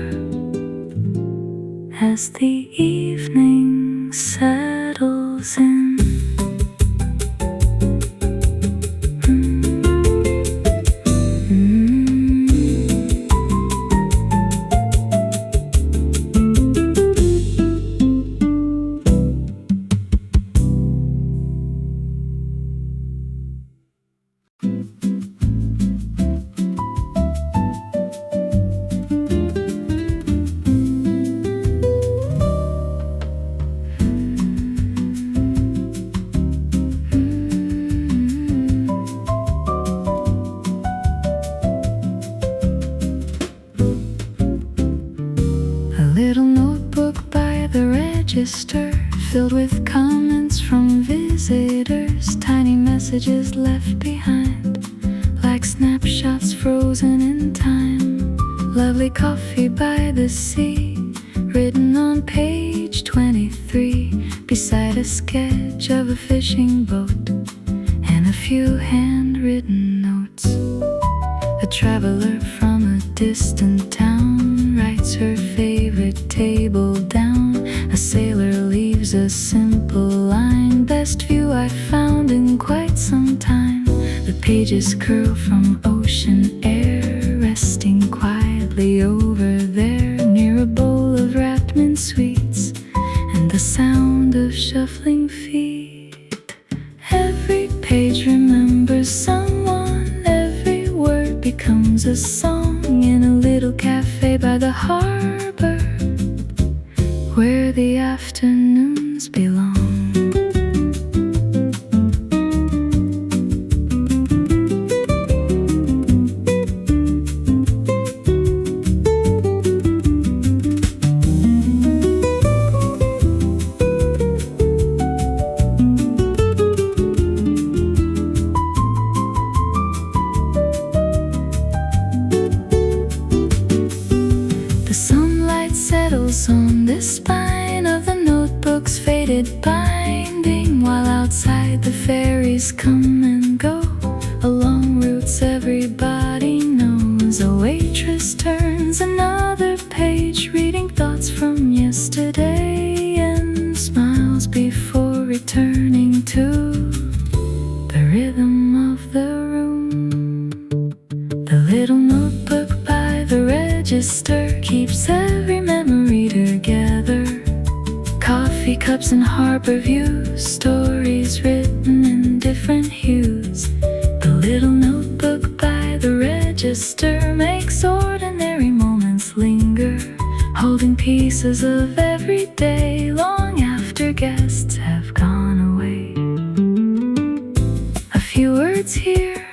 as the evening settles in. Little notebook by the register, filled with comments from visitors, tiny messages left behind, like snapshots frozen in time. Lovely coffee by the sea, written on page 23, beside a sketch of a fishing boat and a few handwritten notes. A traveler from a distant town writes her favorite table down. A sailor leaves a simple line, best view I've found in quite some time. The pages curl from ocean air, resting quietly over there, near a bowl of wrapped mint sweets and the sound of shuffling feet. Every page remembers someone, every word becomes a song in a little cafe by the harbor, where the afternoons belong. The sunlight settles on the spine of the notebook's faded binding, while outside the ferries come and go along routes everybody knows. A waitress turns another page, reading thoughts from yesterday, and smiles before returning to the rhythm of the room. The little notebook by the register keeps every memory together. Coffee cups and harbor views, stories written in different hues. The little notebook by the register makes ordinary moments linger, holding pieces of every day long after guests have gone away. A few words here,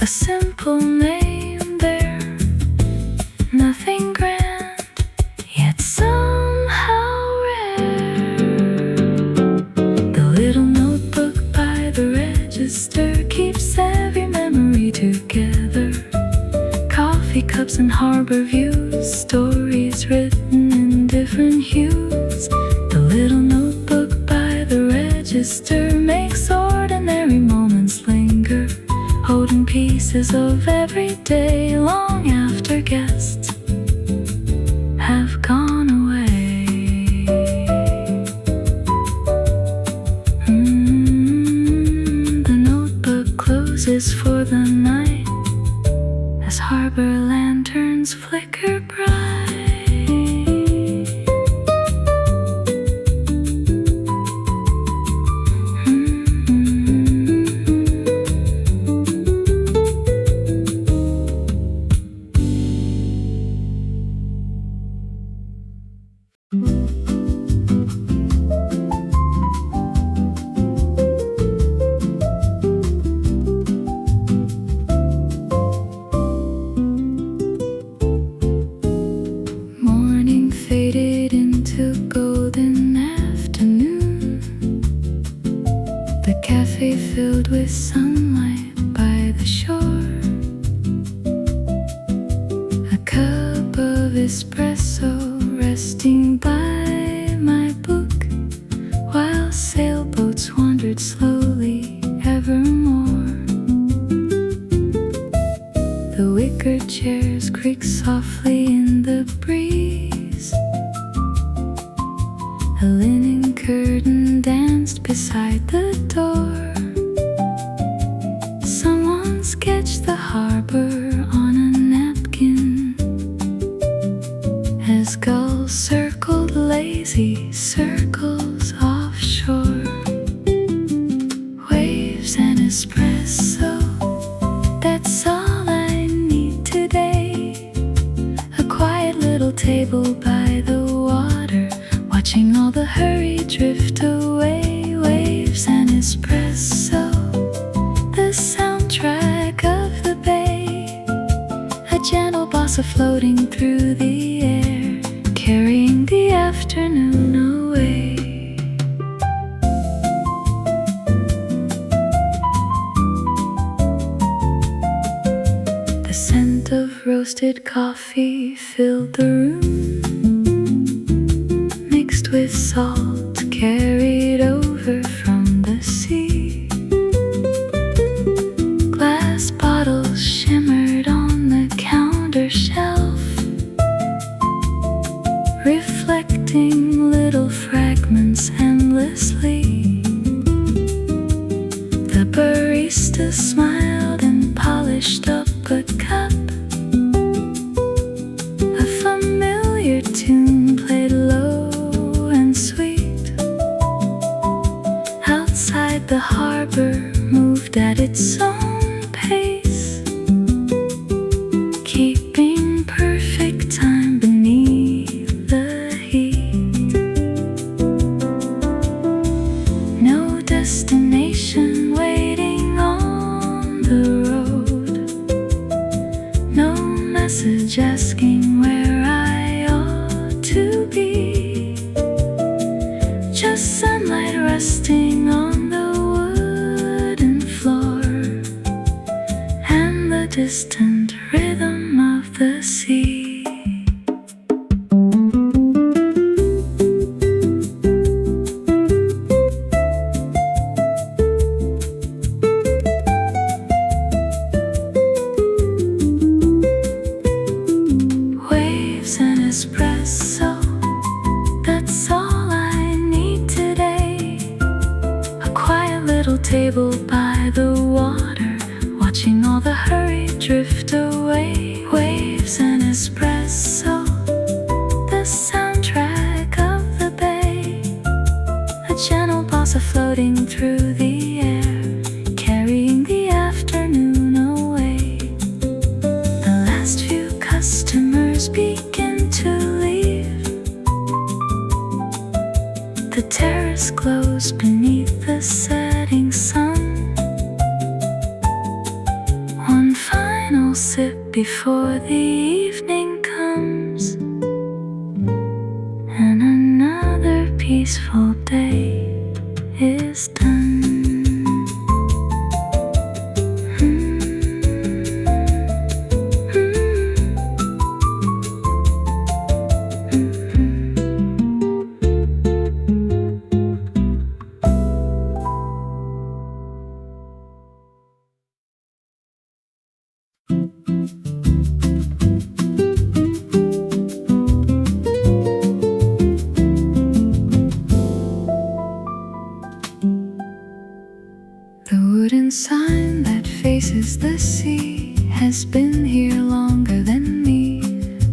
a simple name there, nothing grand, yet somehow rare. The little notebook by the register keeps every memory together. Coffee cups and harbor views, stories written in different hues. The little notebook by the register makes ordinary moments linger, holding pieces of every day long after guests have gone away. The notebook closes for the night as harbor lanterns flicker bright. Morning faded into golden afternoon. The cafe filled with sunlight by the shore. A cup of espresso resting by my book, while danced beside the door. Someone sketched the harbor on a napkin as gulls circled lazy circles offshore. Waves and espresso, that's all I need today. A quiet little table by the water, watching all the hurry drift away. Waves and espresso, the soundtrack of the bay. A gentle bossa floating through the air, carrying the afternoon away. The scent of roasted coffee filled the room, mixed with salt carried over from the sea. Glass bottles shimmered on the counter shelf, reflecting little fragments endlessly. The barista smiled and polished up a cup. A familiar tune played low and sweet. Outside, the harbor moved at its own pace, keeping perfect time beneath the heat. No destination waiting on the road, no message asking where I ought to be. Just sunlight resting on the wooden floor, and the distant rhythm of the sea. Waves and espresso, that's all I need today. A quiet little table by the water, watching all the hurry drift away. Waves and espresso, the soundtrack of the bay. A gentle bossa floating through the air, carrying the afternoon away. The last few customers begin to leave. The terrace glows beneath the setting sun. One final sip before the evening comes, and another peaceful day is done. The wooden sign that faces the sea has been here longer than me,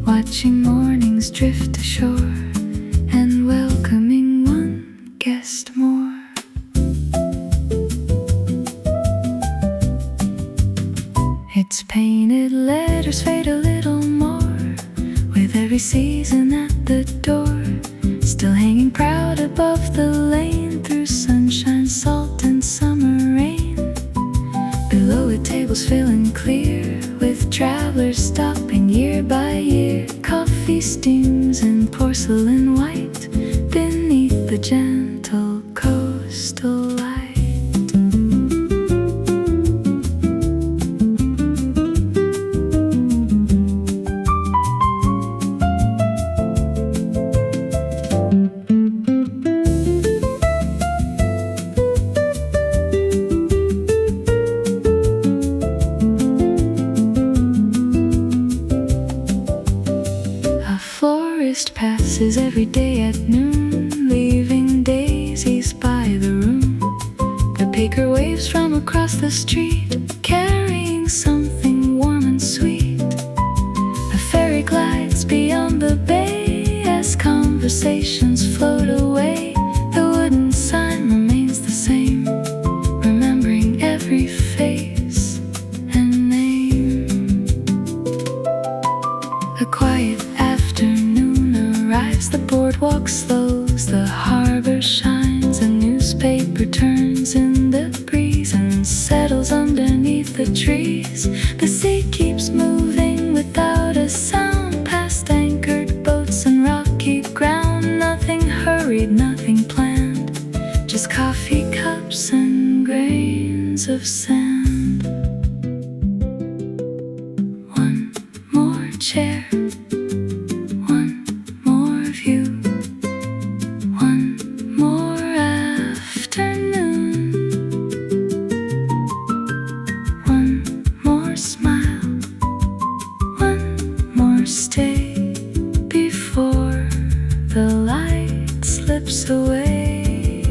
watching mornings drift ashore and welcoming one guest more. Its painted letters fade a little more with every season at the door, still hanging proud above the lane through sunshine, salt and summer rain. Below it, tables filling clear with travelers stopping year by year. Coffee steams in porcelain white beneath the gentle coastal light. Passes every day at noon, leaving daisies by the room. biker waves from across the street, carrying something warm and sweet. A ferry glides beyond the bay as conversations float away. The wooden sign remains the same, remembering every face and name. A quiet afternoon arrives, the boardwalk slows, the harbor shines, a newspaper turns in the breeze and settles underneath the trees. The sea keeps moving without a sound, past anchored boats and rocky ground. Nothing hurried, nothing planned, just coffee cups and grains of sand. One more chair, one more view, one more afternoon, one more smile, one more stay before the light slips away.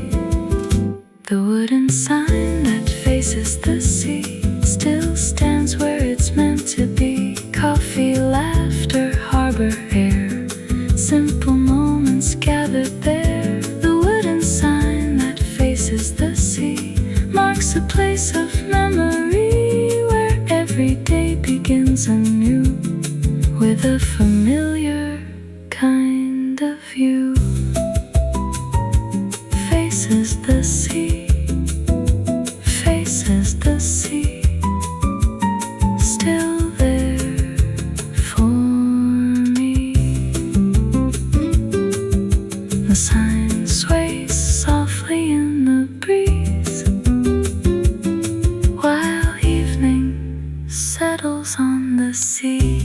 The wooden sign that faces the sea still stands where it's meant to be. Coffee, laughter, harbor air, simple moments gathered there. The wooden sign that faces the sea marks a place of memory where every day begins anew with a familiar kind of view. Faces the sea, faces the sea, still there for me. The sign sways softly in the breeze, while evening settles on the sea.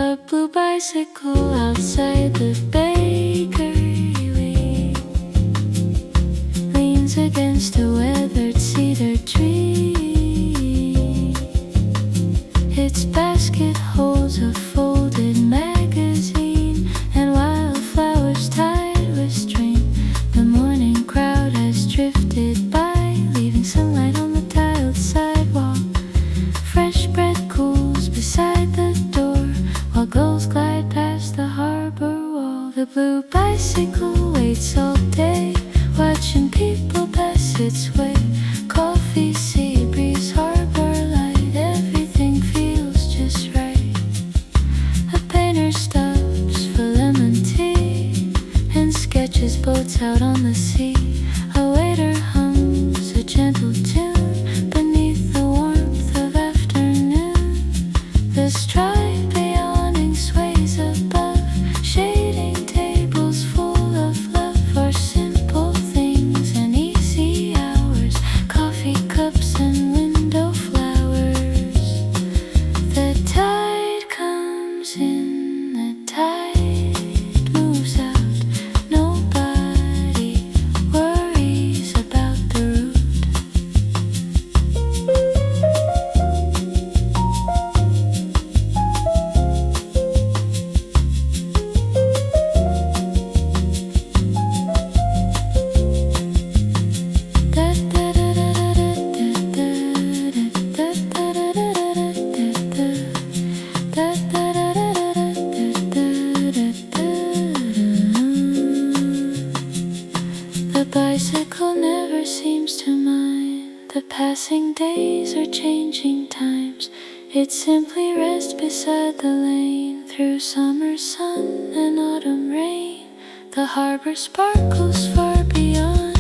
A blue bicycle outside the bakery leans against a weathered cedar tree. Its basket holds a folded magazine and wildflowers tied with string. The morning crowd has drifted by, leaving sunlight on the tiled sidewalk. Fresh bread cools beside the door, while gulls glide past the harbor wall. The blue bicycle waits all day, watching people pass its way. Coffee, sea breeze, harbor light, everything feels just right. A painter stops for lemon tea and sketches boats out on the sea. A waiter hums a gentle tune beneath the warmth of afternoon. The striped awning sways above, shading tables full of love for simple things and easy hours. Coffee cups and window flowers. The tide comes in, the tide moves out. Nobody worries about the route. The bicycle never seems to mind the passing days or changing times. It simply rests beside the lane through summer sun and autumn rain. The harbor sparkles far beyond,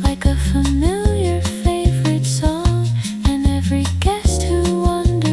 like a familiar favorite song, and every guest who wanders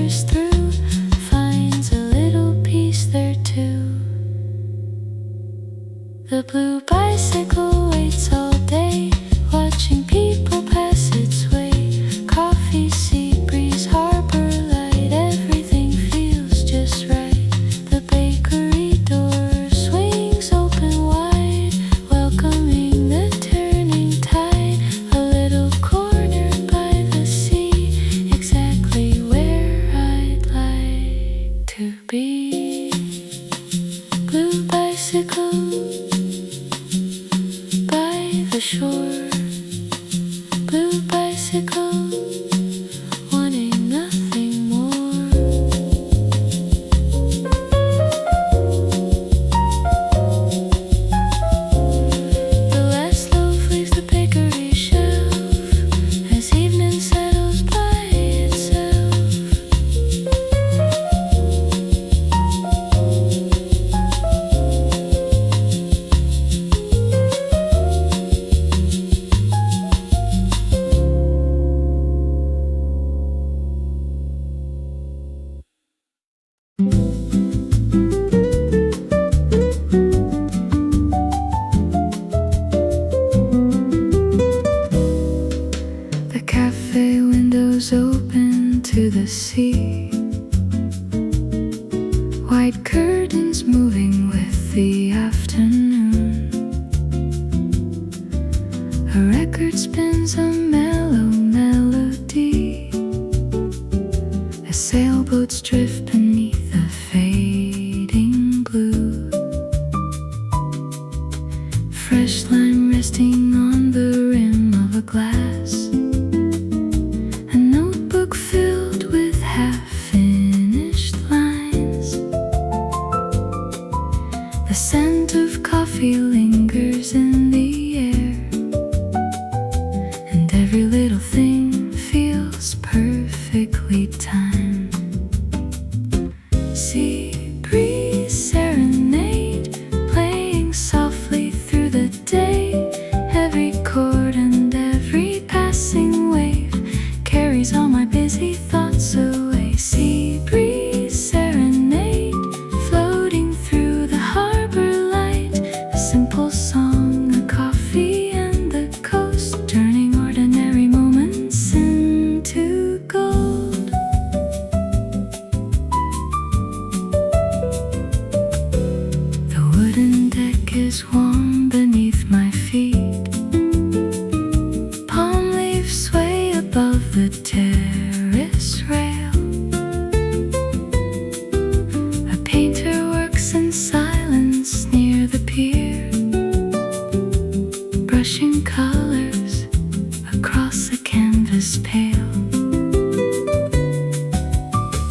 to the sea. White curtains moving with the afternoon. A record spins a mellow melody as sailboats drift beneath the fading blue. Fresh lime resting on the rim of a glass. A notebook filled with half-finished lines. The scent of coffee lingers in the air, and every little thing feels perfectly timed. Sea breeze serenade, playing softly through the day. Every chord and every passing wave carries all my busy thoughts away. Sea breeze serenade, floating through the harbor light. A simple song, a coffee and the coast, turning ordinary moments into gold. The wooden deck is warm beneath my feet. Palm leaves sway above the terrace rail. A painter works in silence near the pier, brushing colors across a canvas pale.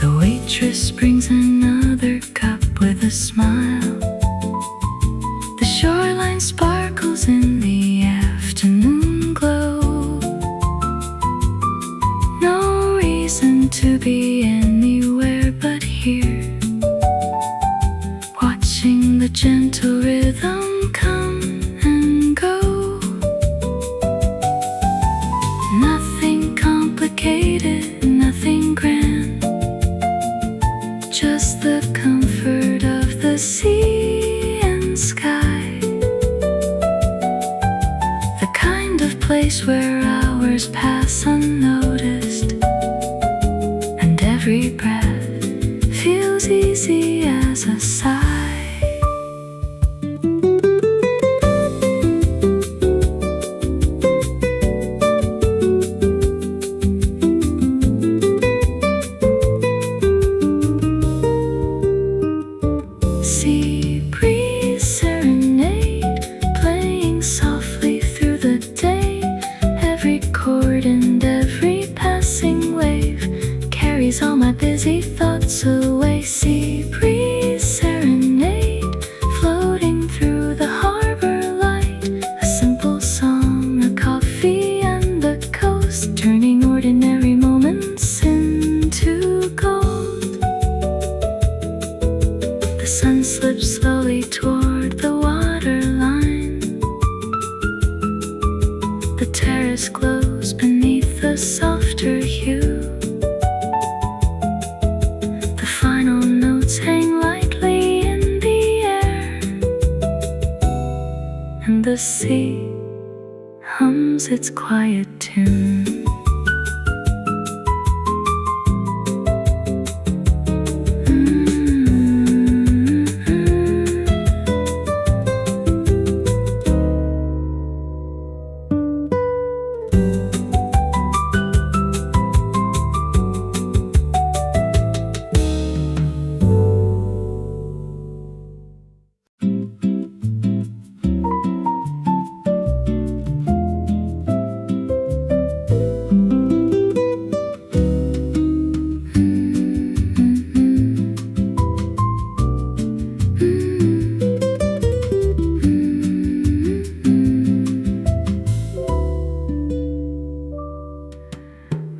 The waitress brings another cup with a smile. The shoreline sparkles in the afternoon glow. No reason to be anywhere but here, watching the gentle rhythm come and go. Nothing complicated, nothing grand, just the comfort of the sea and sky. The kind of place where hours pass unnoticed, and every breath feels easy as a sigh. Sea breeze serenade, playing softly through the day. Every chord and every passing wave carries all my busy thoughts away. Sea breeze serenade, floating through the harbor light. A simple song, a coffee and the coast, turning ordinary moments into gold. The sun slips slowly toward the waterline. The terrace glows beneath a softer hue. The final notes hang lightly in the air, and the sea hums its quiet tune.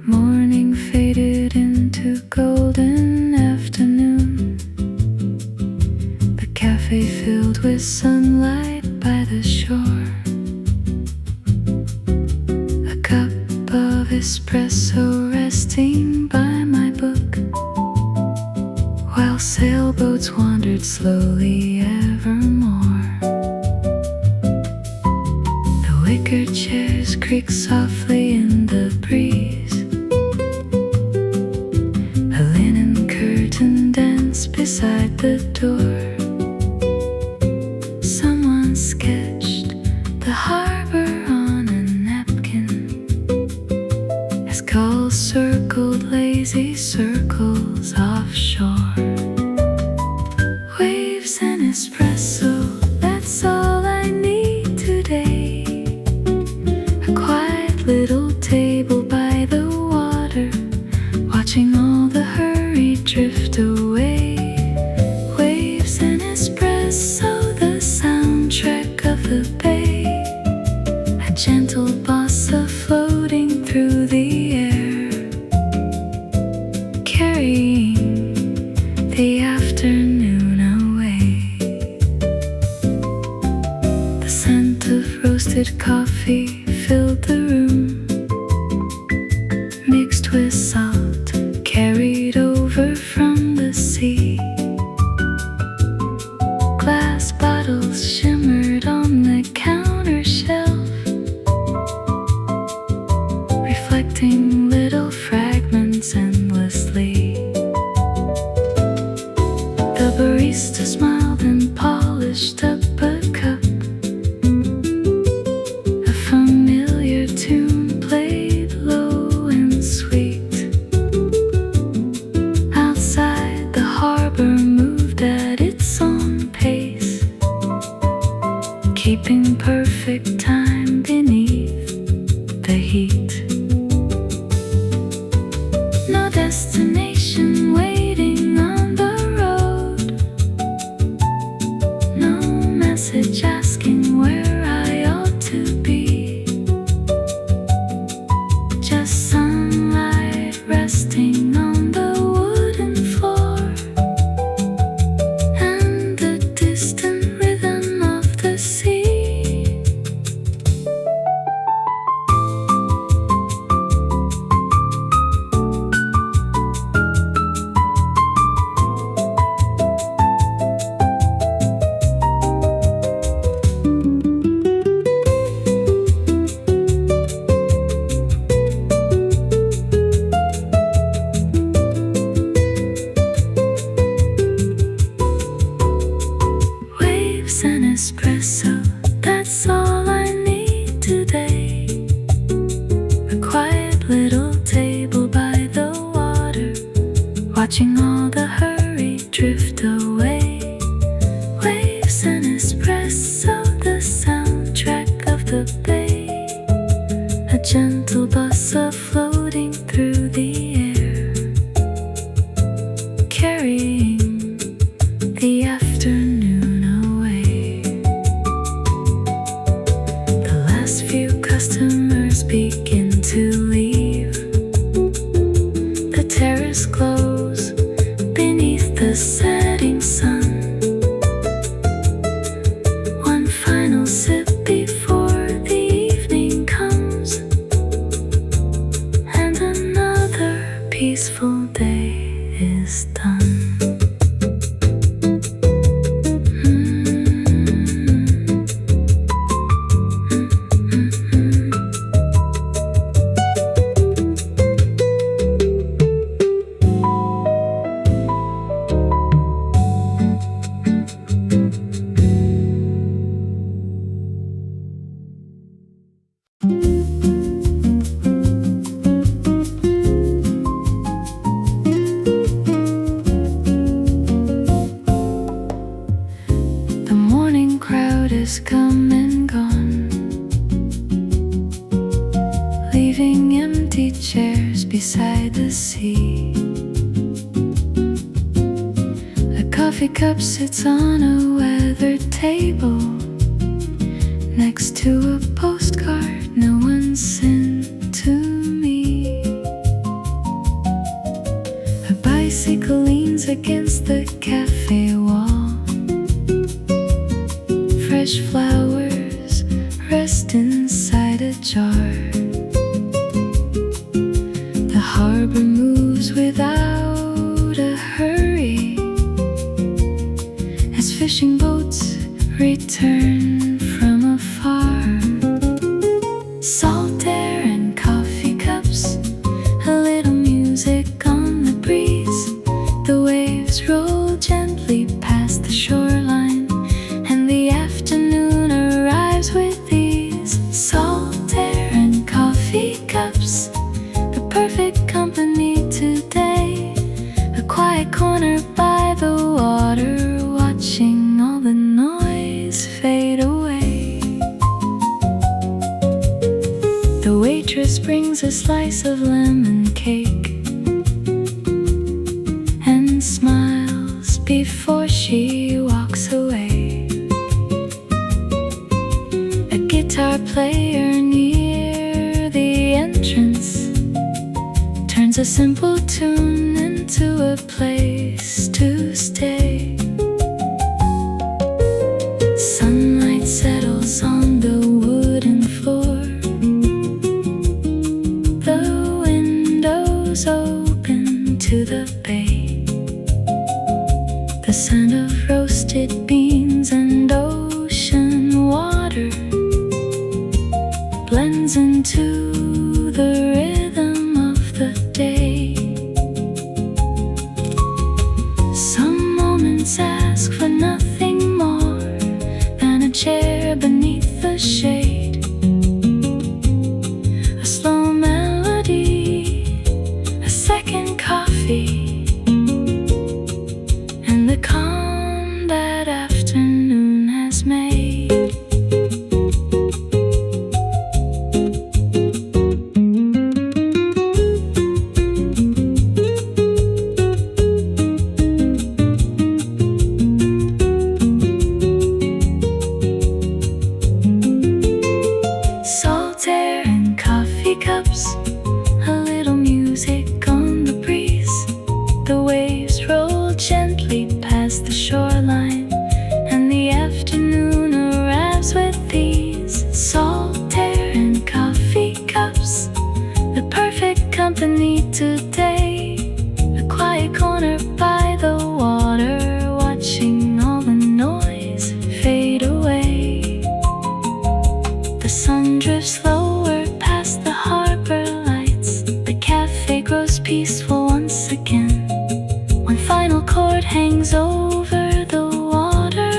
Morning faded into golden afternoon. The cafe filled with sunlight by the shore. A cup of espresso resting by my book, while sailboats wandered slowly evermore. The wicker chairs creak softly in the breeze. the door. Someone sketched the harbor on a napkin as gulls circled lazy circles offshore. Waves and espresso, that's all I need today. A quiet little table by the water, watching all the hurry drift away. Waves and espresso, the soundtrack of the bay. A gentle bossa floating through the air, carrying the afternoon away. The scent of roasted coffee filled the room, mixed with salt carried over from the sea. Glass bottles shimmered on the counter shelf, reflecting little fragments endlessly. The barista smiled and polished up a cup. A familiar tune played low and sweet. Outside, the harbor moved at its own pace, keeping perfect time beneath the heat. No destination waiting on the road, no message asking where I ought to be. Just sunlight resting on the wooden floor, and the distant rhythm of the sea. Waves and espresso, that's all I need today. A quiet little table by the water, watching all the hurry drift away. Waves and espresso, the soundtrack of the bay. A gentle bossa floating through the air, carrying the afternoon away. The last few customers begin to leave. The terrace glows beneath the setting sun. One final sip before the evening comes, and another peaceful day is done. The morning crowd has come and gone, leaving empty chairs beside the sea. A coffee cup sits on a weathered table, next to a postcard no one sent to me. A bicycle leans against the cafe wall. Fresh flowers rest inside a jar. The harbor moves without a hurry as fishing boats return from afar. Salt air and coffee cups, a little music on the breeze. The waves roll gently smiles before she walks away. A guitar player near the entrance turns a simple tune into a place to stay. Sunlight settles on the wooden floor. The windows open to the bay. The scent of roasted beans and ocean water blends into the rhythm of the day. Some moments ask for nothing more than a chair beneath the shade, a slow melody, a second coffee, and the calm that afternoon has made. Salt air and coffee cups, a little music on the breeze. The waves roll gently past the shoreline, and the afternoon arrives with ease. Salt air and coffee cups, the perfect company today. A quiet corner by the water, watching all the noise fade away. The sun drifts lower past the harbor lights. The cafe grows peaceful once again. One final chord hangs over the water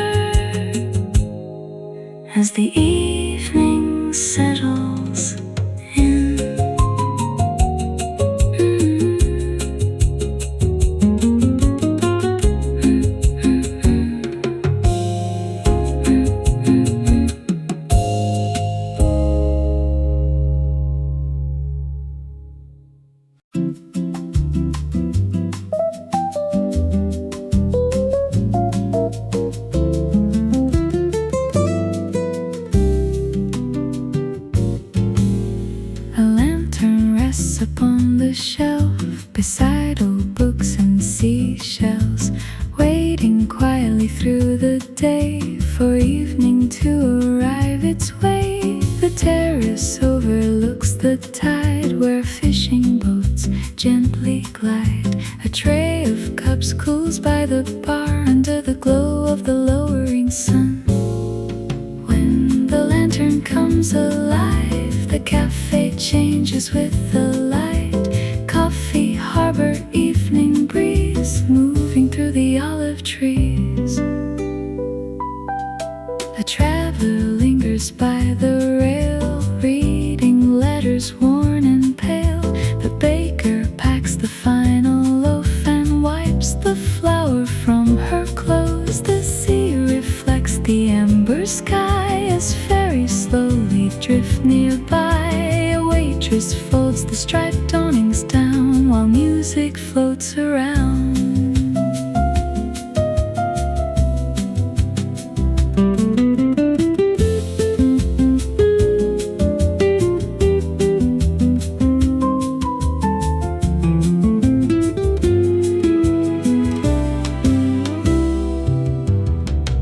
as the evening settles in. A lantern rests upon the shelf beside old books and seashells, waiting quietly through the day for evening to arrive its way. The terrace overlooks the tide where fishing boats gently glide. A tray of cups cools by the bar under the glow of the lowering sun. When the lantern comes alive, the cafe changes with the light. Coffee, harbor, evening breeze, moving through the olive trees. A traveler lingers by the rail, reading letters worn and pale. The baker packs the final loaf and wipes the flour from her clothes. The sea reflects the amber sky as ferries slowly drift nearby. A waitress folds the striped awnings down while music floats around.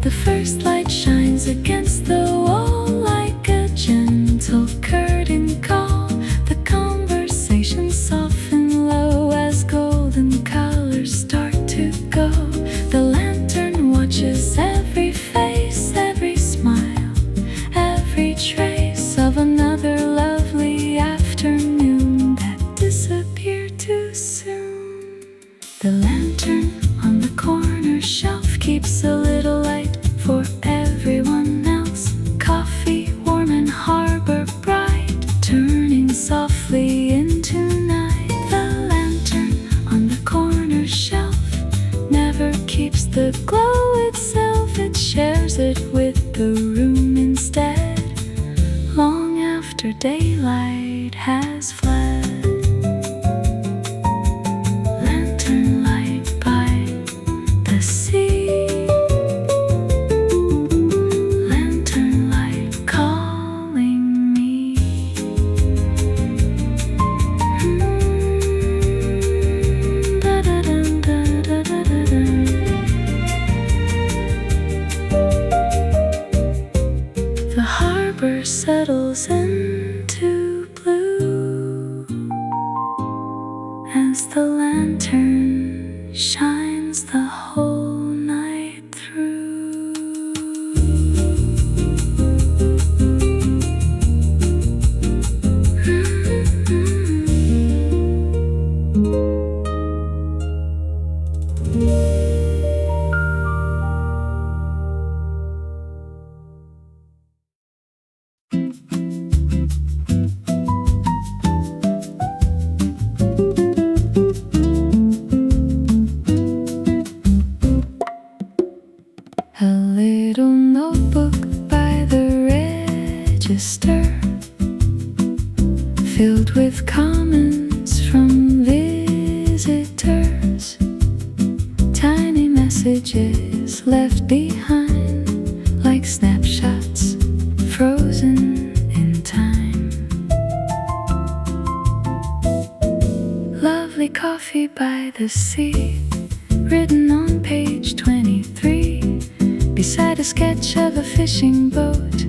The first light shines against the wall like a gentle curtain call. The conversations soften low as golden colors start to go. The lantern watches every face, every smile, every trace of another lovely afternoon that disappeared too soon. The lantern on the corner shelf keeps a little light for everyone else. Coffee warm and harbor bright, turning softly into night. The lantern on the corner shelf never keeps the glow itself. It shares it with the room instead, long after daylight has fled. Lantern light by lantern shines the whole night through. A little notebook by the register, filled with comments from visitors, tiny messages left behind like snapshots frozen in time. Lovely coffee by the sea, written on page 23, beside a sketch of a fishing boat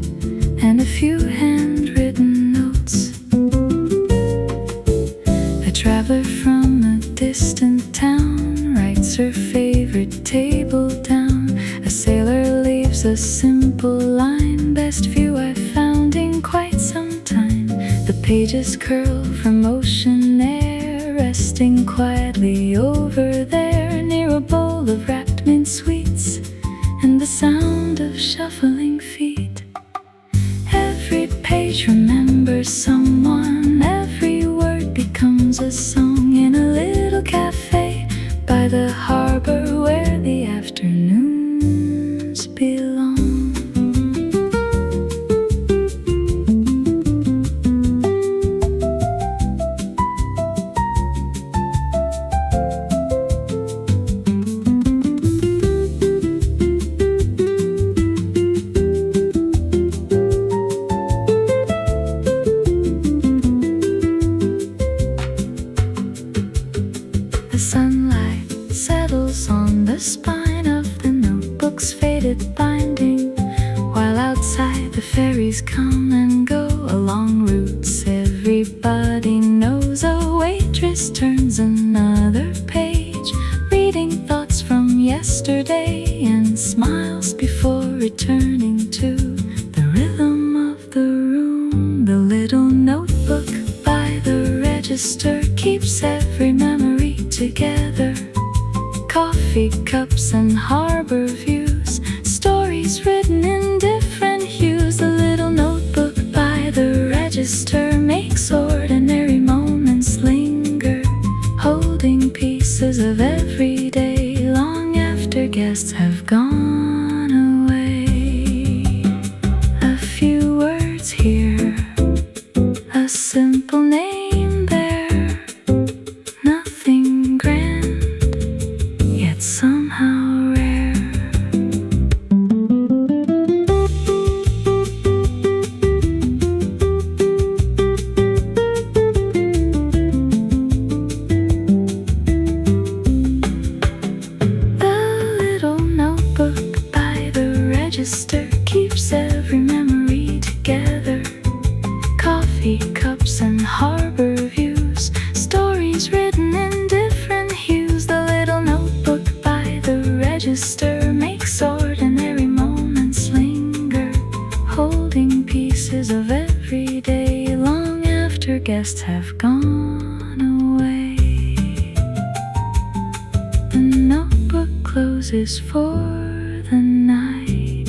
and a few handwritten notes. A traveler from a distant town writes her favorite table down. A sailor leaves a simple line, best view I've found in quite some time. The pages curl from ocean air, resting quietly over there near a bowl of wrapped mint sweets and the sound of shuffling feet. Every page remembers someone, every word becomes a song in a little cafe by the harbor where the afternoons belong. The sunlight settles on the spine of the notebook's faded binding, while outside the ferries come and go along routes everybody knows. A waitress turns another page, reading thoughts from yesterday, and smiles before returning to the rhythm of the room. The little notebook by the register keeps every memory together. Coffee cups and harbor views, stories written in different hues. The little notebook by the register makes ordinary moments linger, holding pieces of every day long after guests have gone away. A few words here, a simple name there, nothing grand, yet somehow rare. The little notebook by the register keeps every memory together. Coffee cups and harbor views, stories written in different hues. The little notebook by the register makes ordinary moments linger, holding pieces of every day long after guests have gone away. The notebook closes for the night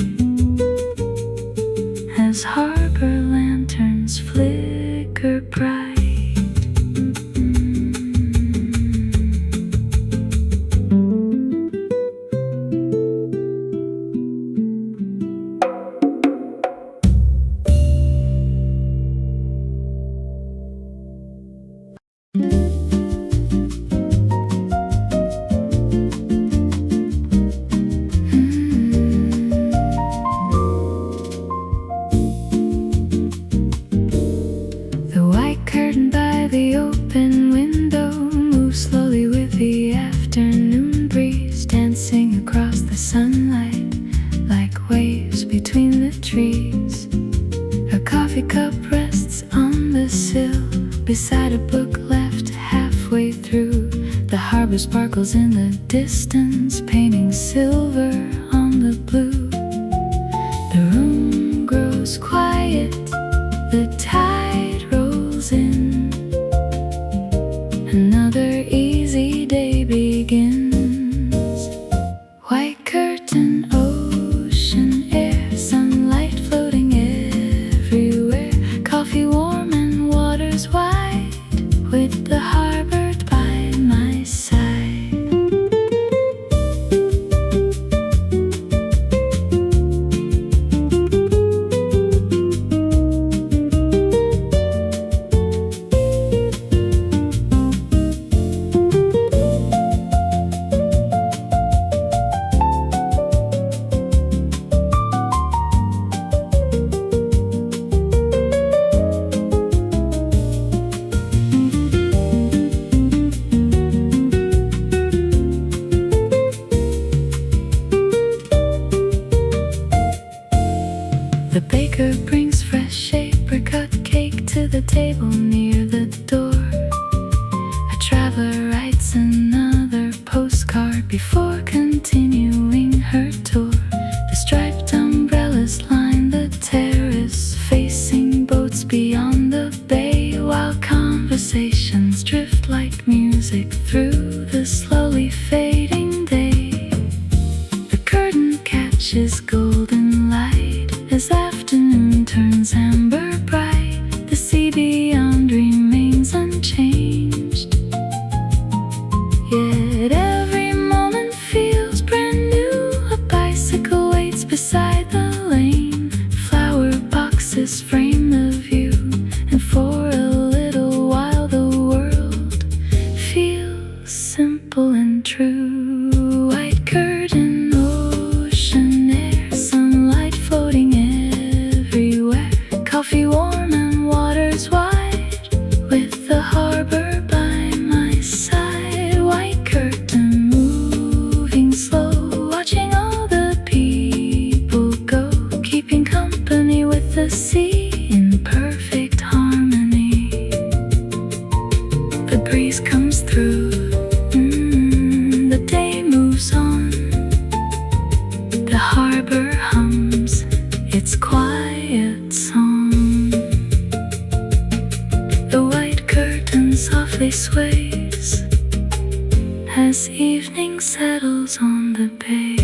as harbor lanterns flicker bright. harbor sparkles in the distance, painting silver on the blue. The room grows quiet, the tide rolls in. Another easy day begins. White curtain, ocean air, sunlight floating everywhere. Coffee warm and waters wide, with the harbor by my side. The baker brings fresh apricot cake to the table near the door. A traveler writes another postcard before continuing her tour. The striped umbrellas line the terrace, facing boats beyond the bay, while conversations drift like music through the slowly fading day. The curtain catches golden light as afternoon turns amber bright. The sea beyond remains unchanged, yet every moment feels brand new. A bicycle waits beside the lane, flower boxes frame the view, and for a little while the world feels simple and true. White curtain, ocean air, sunlight floating everywhere. Coffee warm and waters wide, with the harbor by my side. White curtain moving slow, watching all the people go, keeping company with the sea in perfect harmony. The breeze comes through, the day moves on. The harbor hums its quiet song. The white curtain softly sways as evening settles on the bay.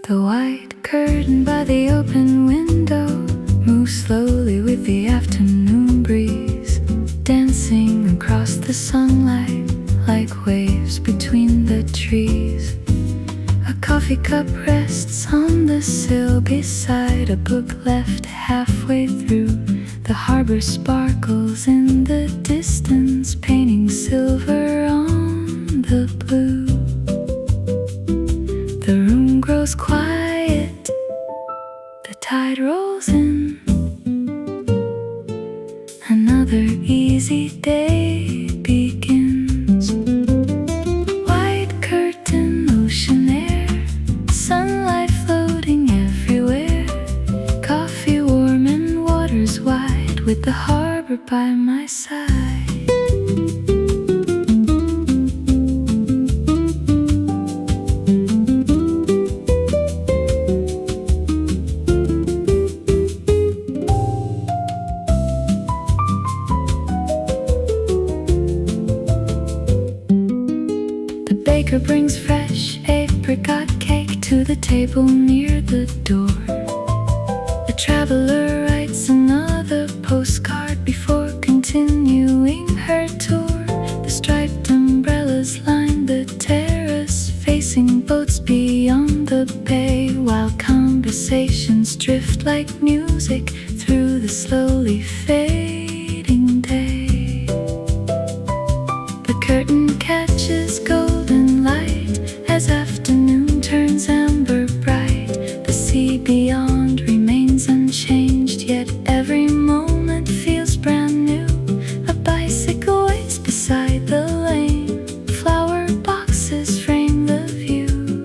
The white curtain by the open window moves slowly with the afternoon breeze, dancing across the sunlight like waves between the trees. A coffee cup rests on the sill beside a book left halfway through. The harbor sparkles in the distance, painting silver on the blue. The room grows quiet, the tide rolls in. Another easy day begins. White curtain, ocean air, sunlight floating everywhere. Coffee warm and waters wide, with the harbor by my side. Baker brings fresh apricot cake to the table near the door. The traveler writes another postcard before continuing her tour. The striped umbrellas line the terrace, facing boats beyond the bay, while conversations drift like music through the slowly fading day. The curtain catches catches golden light as afternoon turns amber bright. The sea beyond remains unchanged, yet every moment feels brand new. A bicycle waits beside the lane, flower boxes frame the view,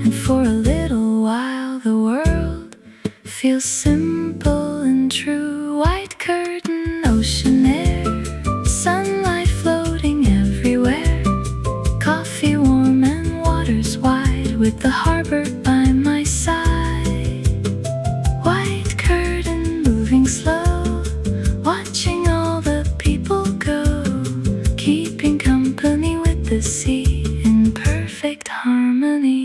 and for a little while the world feels simple and true. White curtain, ocean air, sunlight floating everywhere, coffee warm and waters wide, with the harbor by my side. White curtain moving slow, watching all the people go, keeping company with the sea in perfect harmony.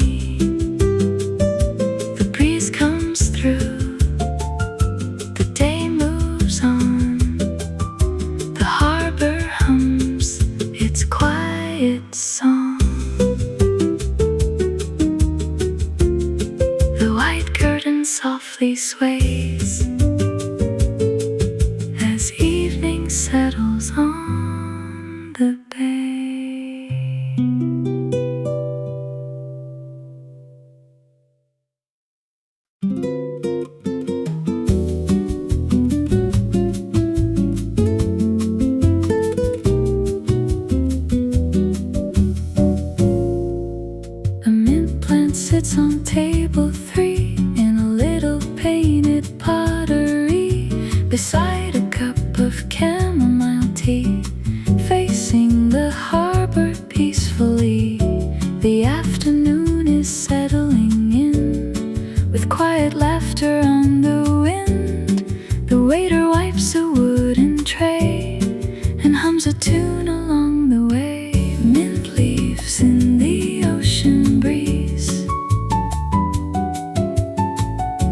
The breeze comes through, the day moves on, the harbor hums its quiet song. The white curtain softly sways as evening settles on the bay. A mint plant sits on table 3 in a little painted pottery, beside a cup of chamomile tea, facing the harbor peacefully. The afternoon is settling in, with quiet laughter on the wind. The waiter wipes a wooden tray and hums a tune along the way. Mint leaves in the ocean breeze,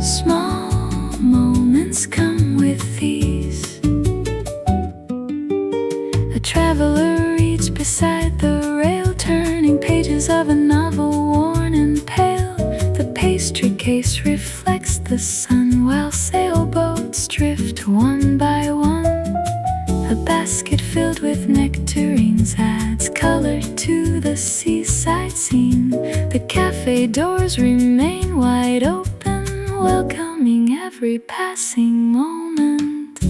small moments come with ease. A traveler reads beside the rail, turning pages of a novel worn and pale. The pastry case reflects the sun, while sailboats drift one by one. A basket filled with nectarines adds color to the seaside scene. The cafe doors remain wide open, welcoming every passing moment.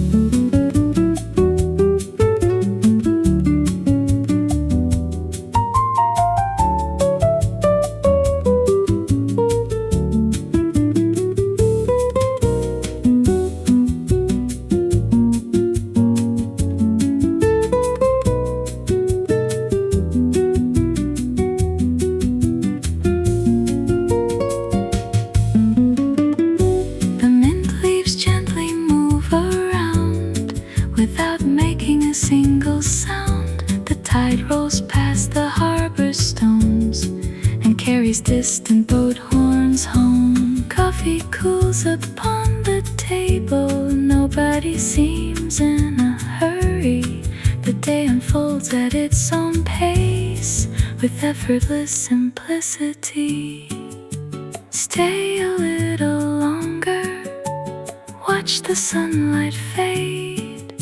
The mint leaves gently move around without making a single sound. The tide rolls past the harbor stones and carries distant boat horns home. Coffee cools upon the table, nobody seems in a hurry. The day unfolds at its own pace, with effortless simplicity. Stay a little longer, watch the sunlight fade.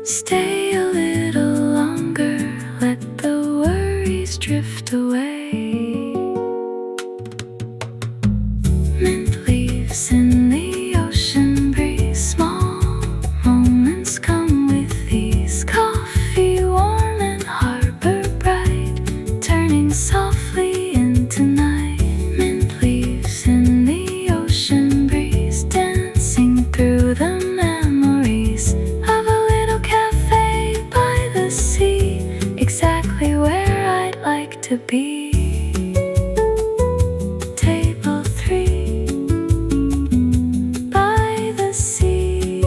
Stay a little longer, let the worries drift away. Mint leaves in the ocean breeze, small moments come with ease. Coffee warm and harbor bright, turning softly into night. Mint leaves in the ocean breeze, dancing through the memories of a little cafe by the sea, exactly where I'd like to be. Table 3 by the sea.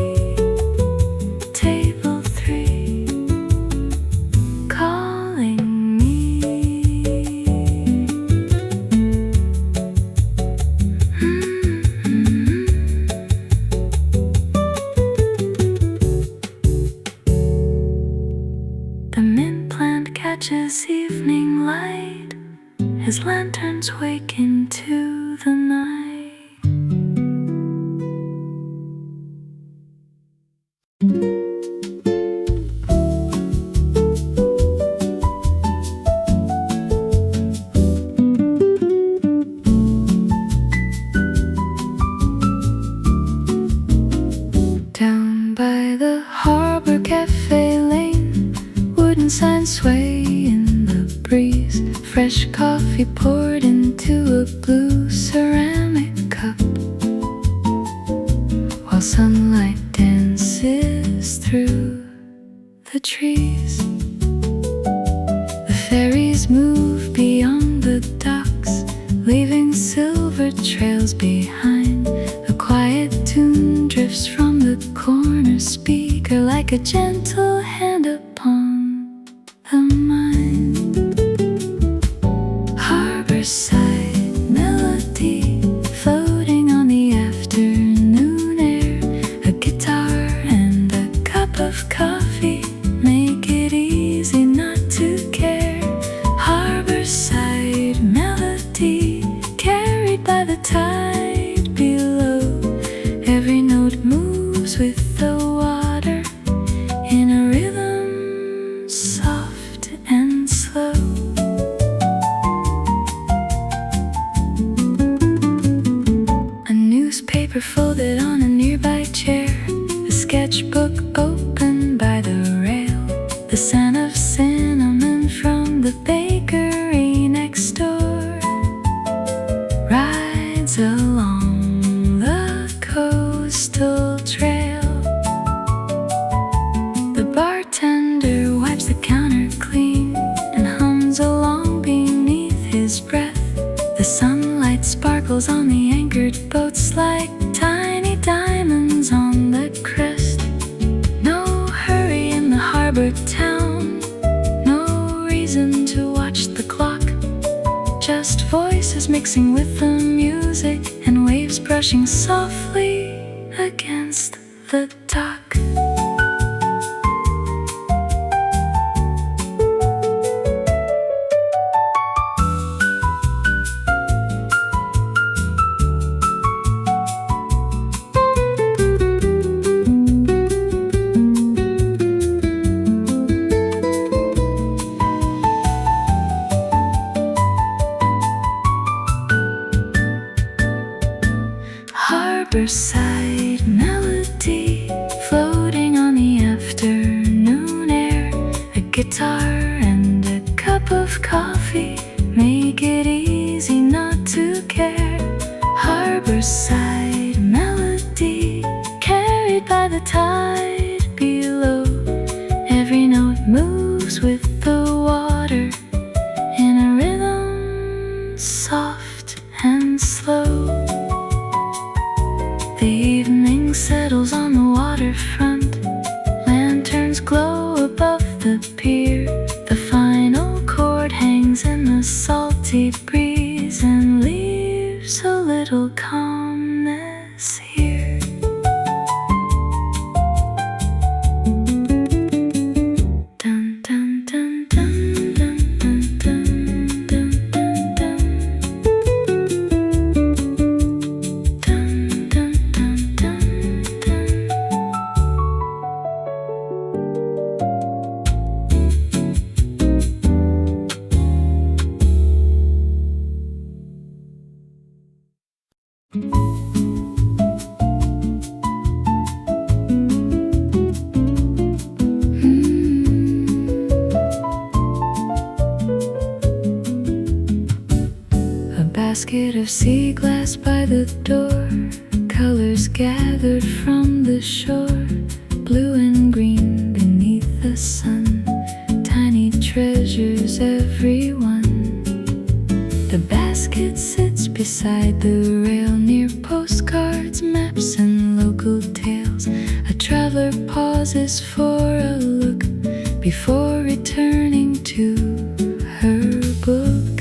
Table 3 calling me. The mint plant catches evening light as lanterns wake into the night. fresh coffee poured into a blue ceramic cup, while sunlight dances through the trees. The ferries move beyond the docks, leaving silver trails behind. A quiet tune drifts from the corner speaker like a gentle hand upon the mind. Harborside melody floating on the afternoon air. A guitar and a cup of coffee make it easy not to care. Harborside melody carried by the tide below. Every note moves with the water in a rhythm soft and slow. A newspaper folded on a nearby chair, a sketchbook open by the rail. The scent of cinnamon from the bakery next door rides along the coastal trail. The bartender wipes the counter clean and hums along beneath his breath. The sunlight sparkles on the anchored boats like tiny diamonds on the crest. No hurry in the harbor town, no reason to watch the clock. Just voices mixing with the music and waves brushing softly against the dock. Harborside melody floating on the afternoon air. A guitar and a cup of coffee make it easy not to care. Harborside melody carried by the tide below. Every note moves with the water in a rhythm soft and slow. The evening settles on the waterfront. Lanterns glow above the pier. The final chord hangs in the salty breeze and leaves a little calmness here. Dun, dun, dun, dun, dun, dun, dun, dun, dun, A basket of sea glass by the door, colors gathered from the shore, blue and green beneath the sun, tiny treasures every one. The basket sits beside the rail near postcards, maps and local tales. A traveler pauses for a look before returning to her book.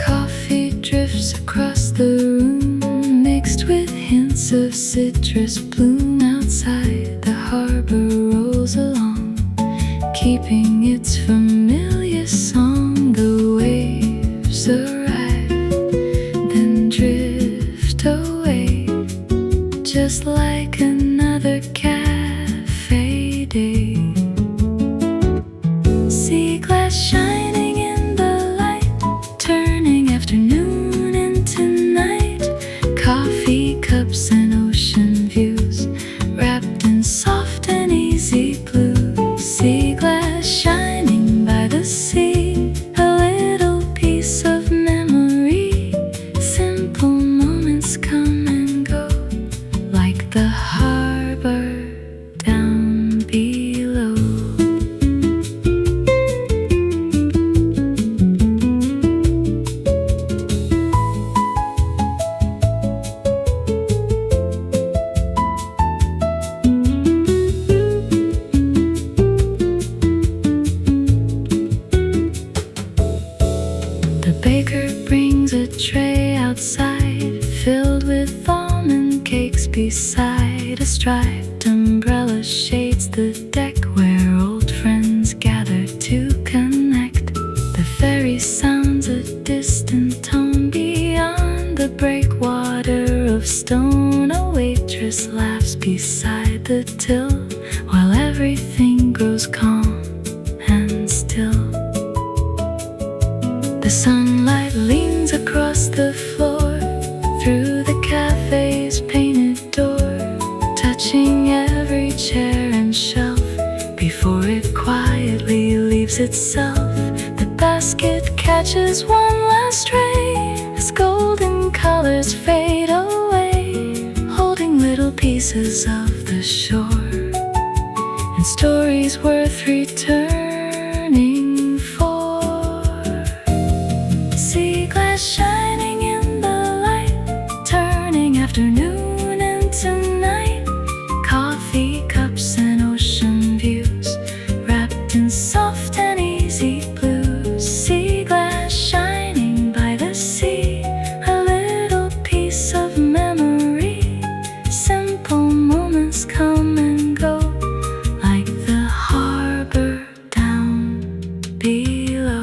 Coffee drifts across the room, mixed with hints of citrus bloom. Outside, the harbor rolls along, keeping its familiar song. The waves arrive, then drift away, just like another cafe day. Sea glass shining in the light, turning afternoon into night. Coffee cups and ocean views, wrapped in soft and easy blue. Sea glass shining by the sea, a little piece of memory. Simple moments come and go, like the harbor down below. The baker brings a tray outside, filled with almond cakes beside a striped umbrella shades the deck where old friends gather to connect. The ferry sounds a distant tone beyond the breakwater of stone. A waitress laughs beside the till, while everything grows calm and still. The sunlight leans across the floor, through the cafe's painted door, touching every chair and shelf before it quietly leaves itself. The basket catches one last ray as golden colors fade away, holding little pieces of the shore and stories worth returning for. Sea glass shining in the light, turning afternoon into night. Coffee cups and ocean views, wrapped in soft and easy blues. Sea glass shining by the sea, a little piece of memory. Simple moments come and go, like the harbor down below.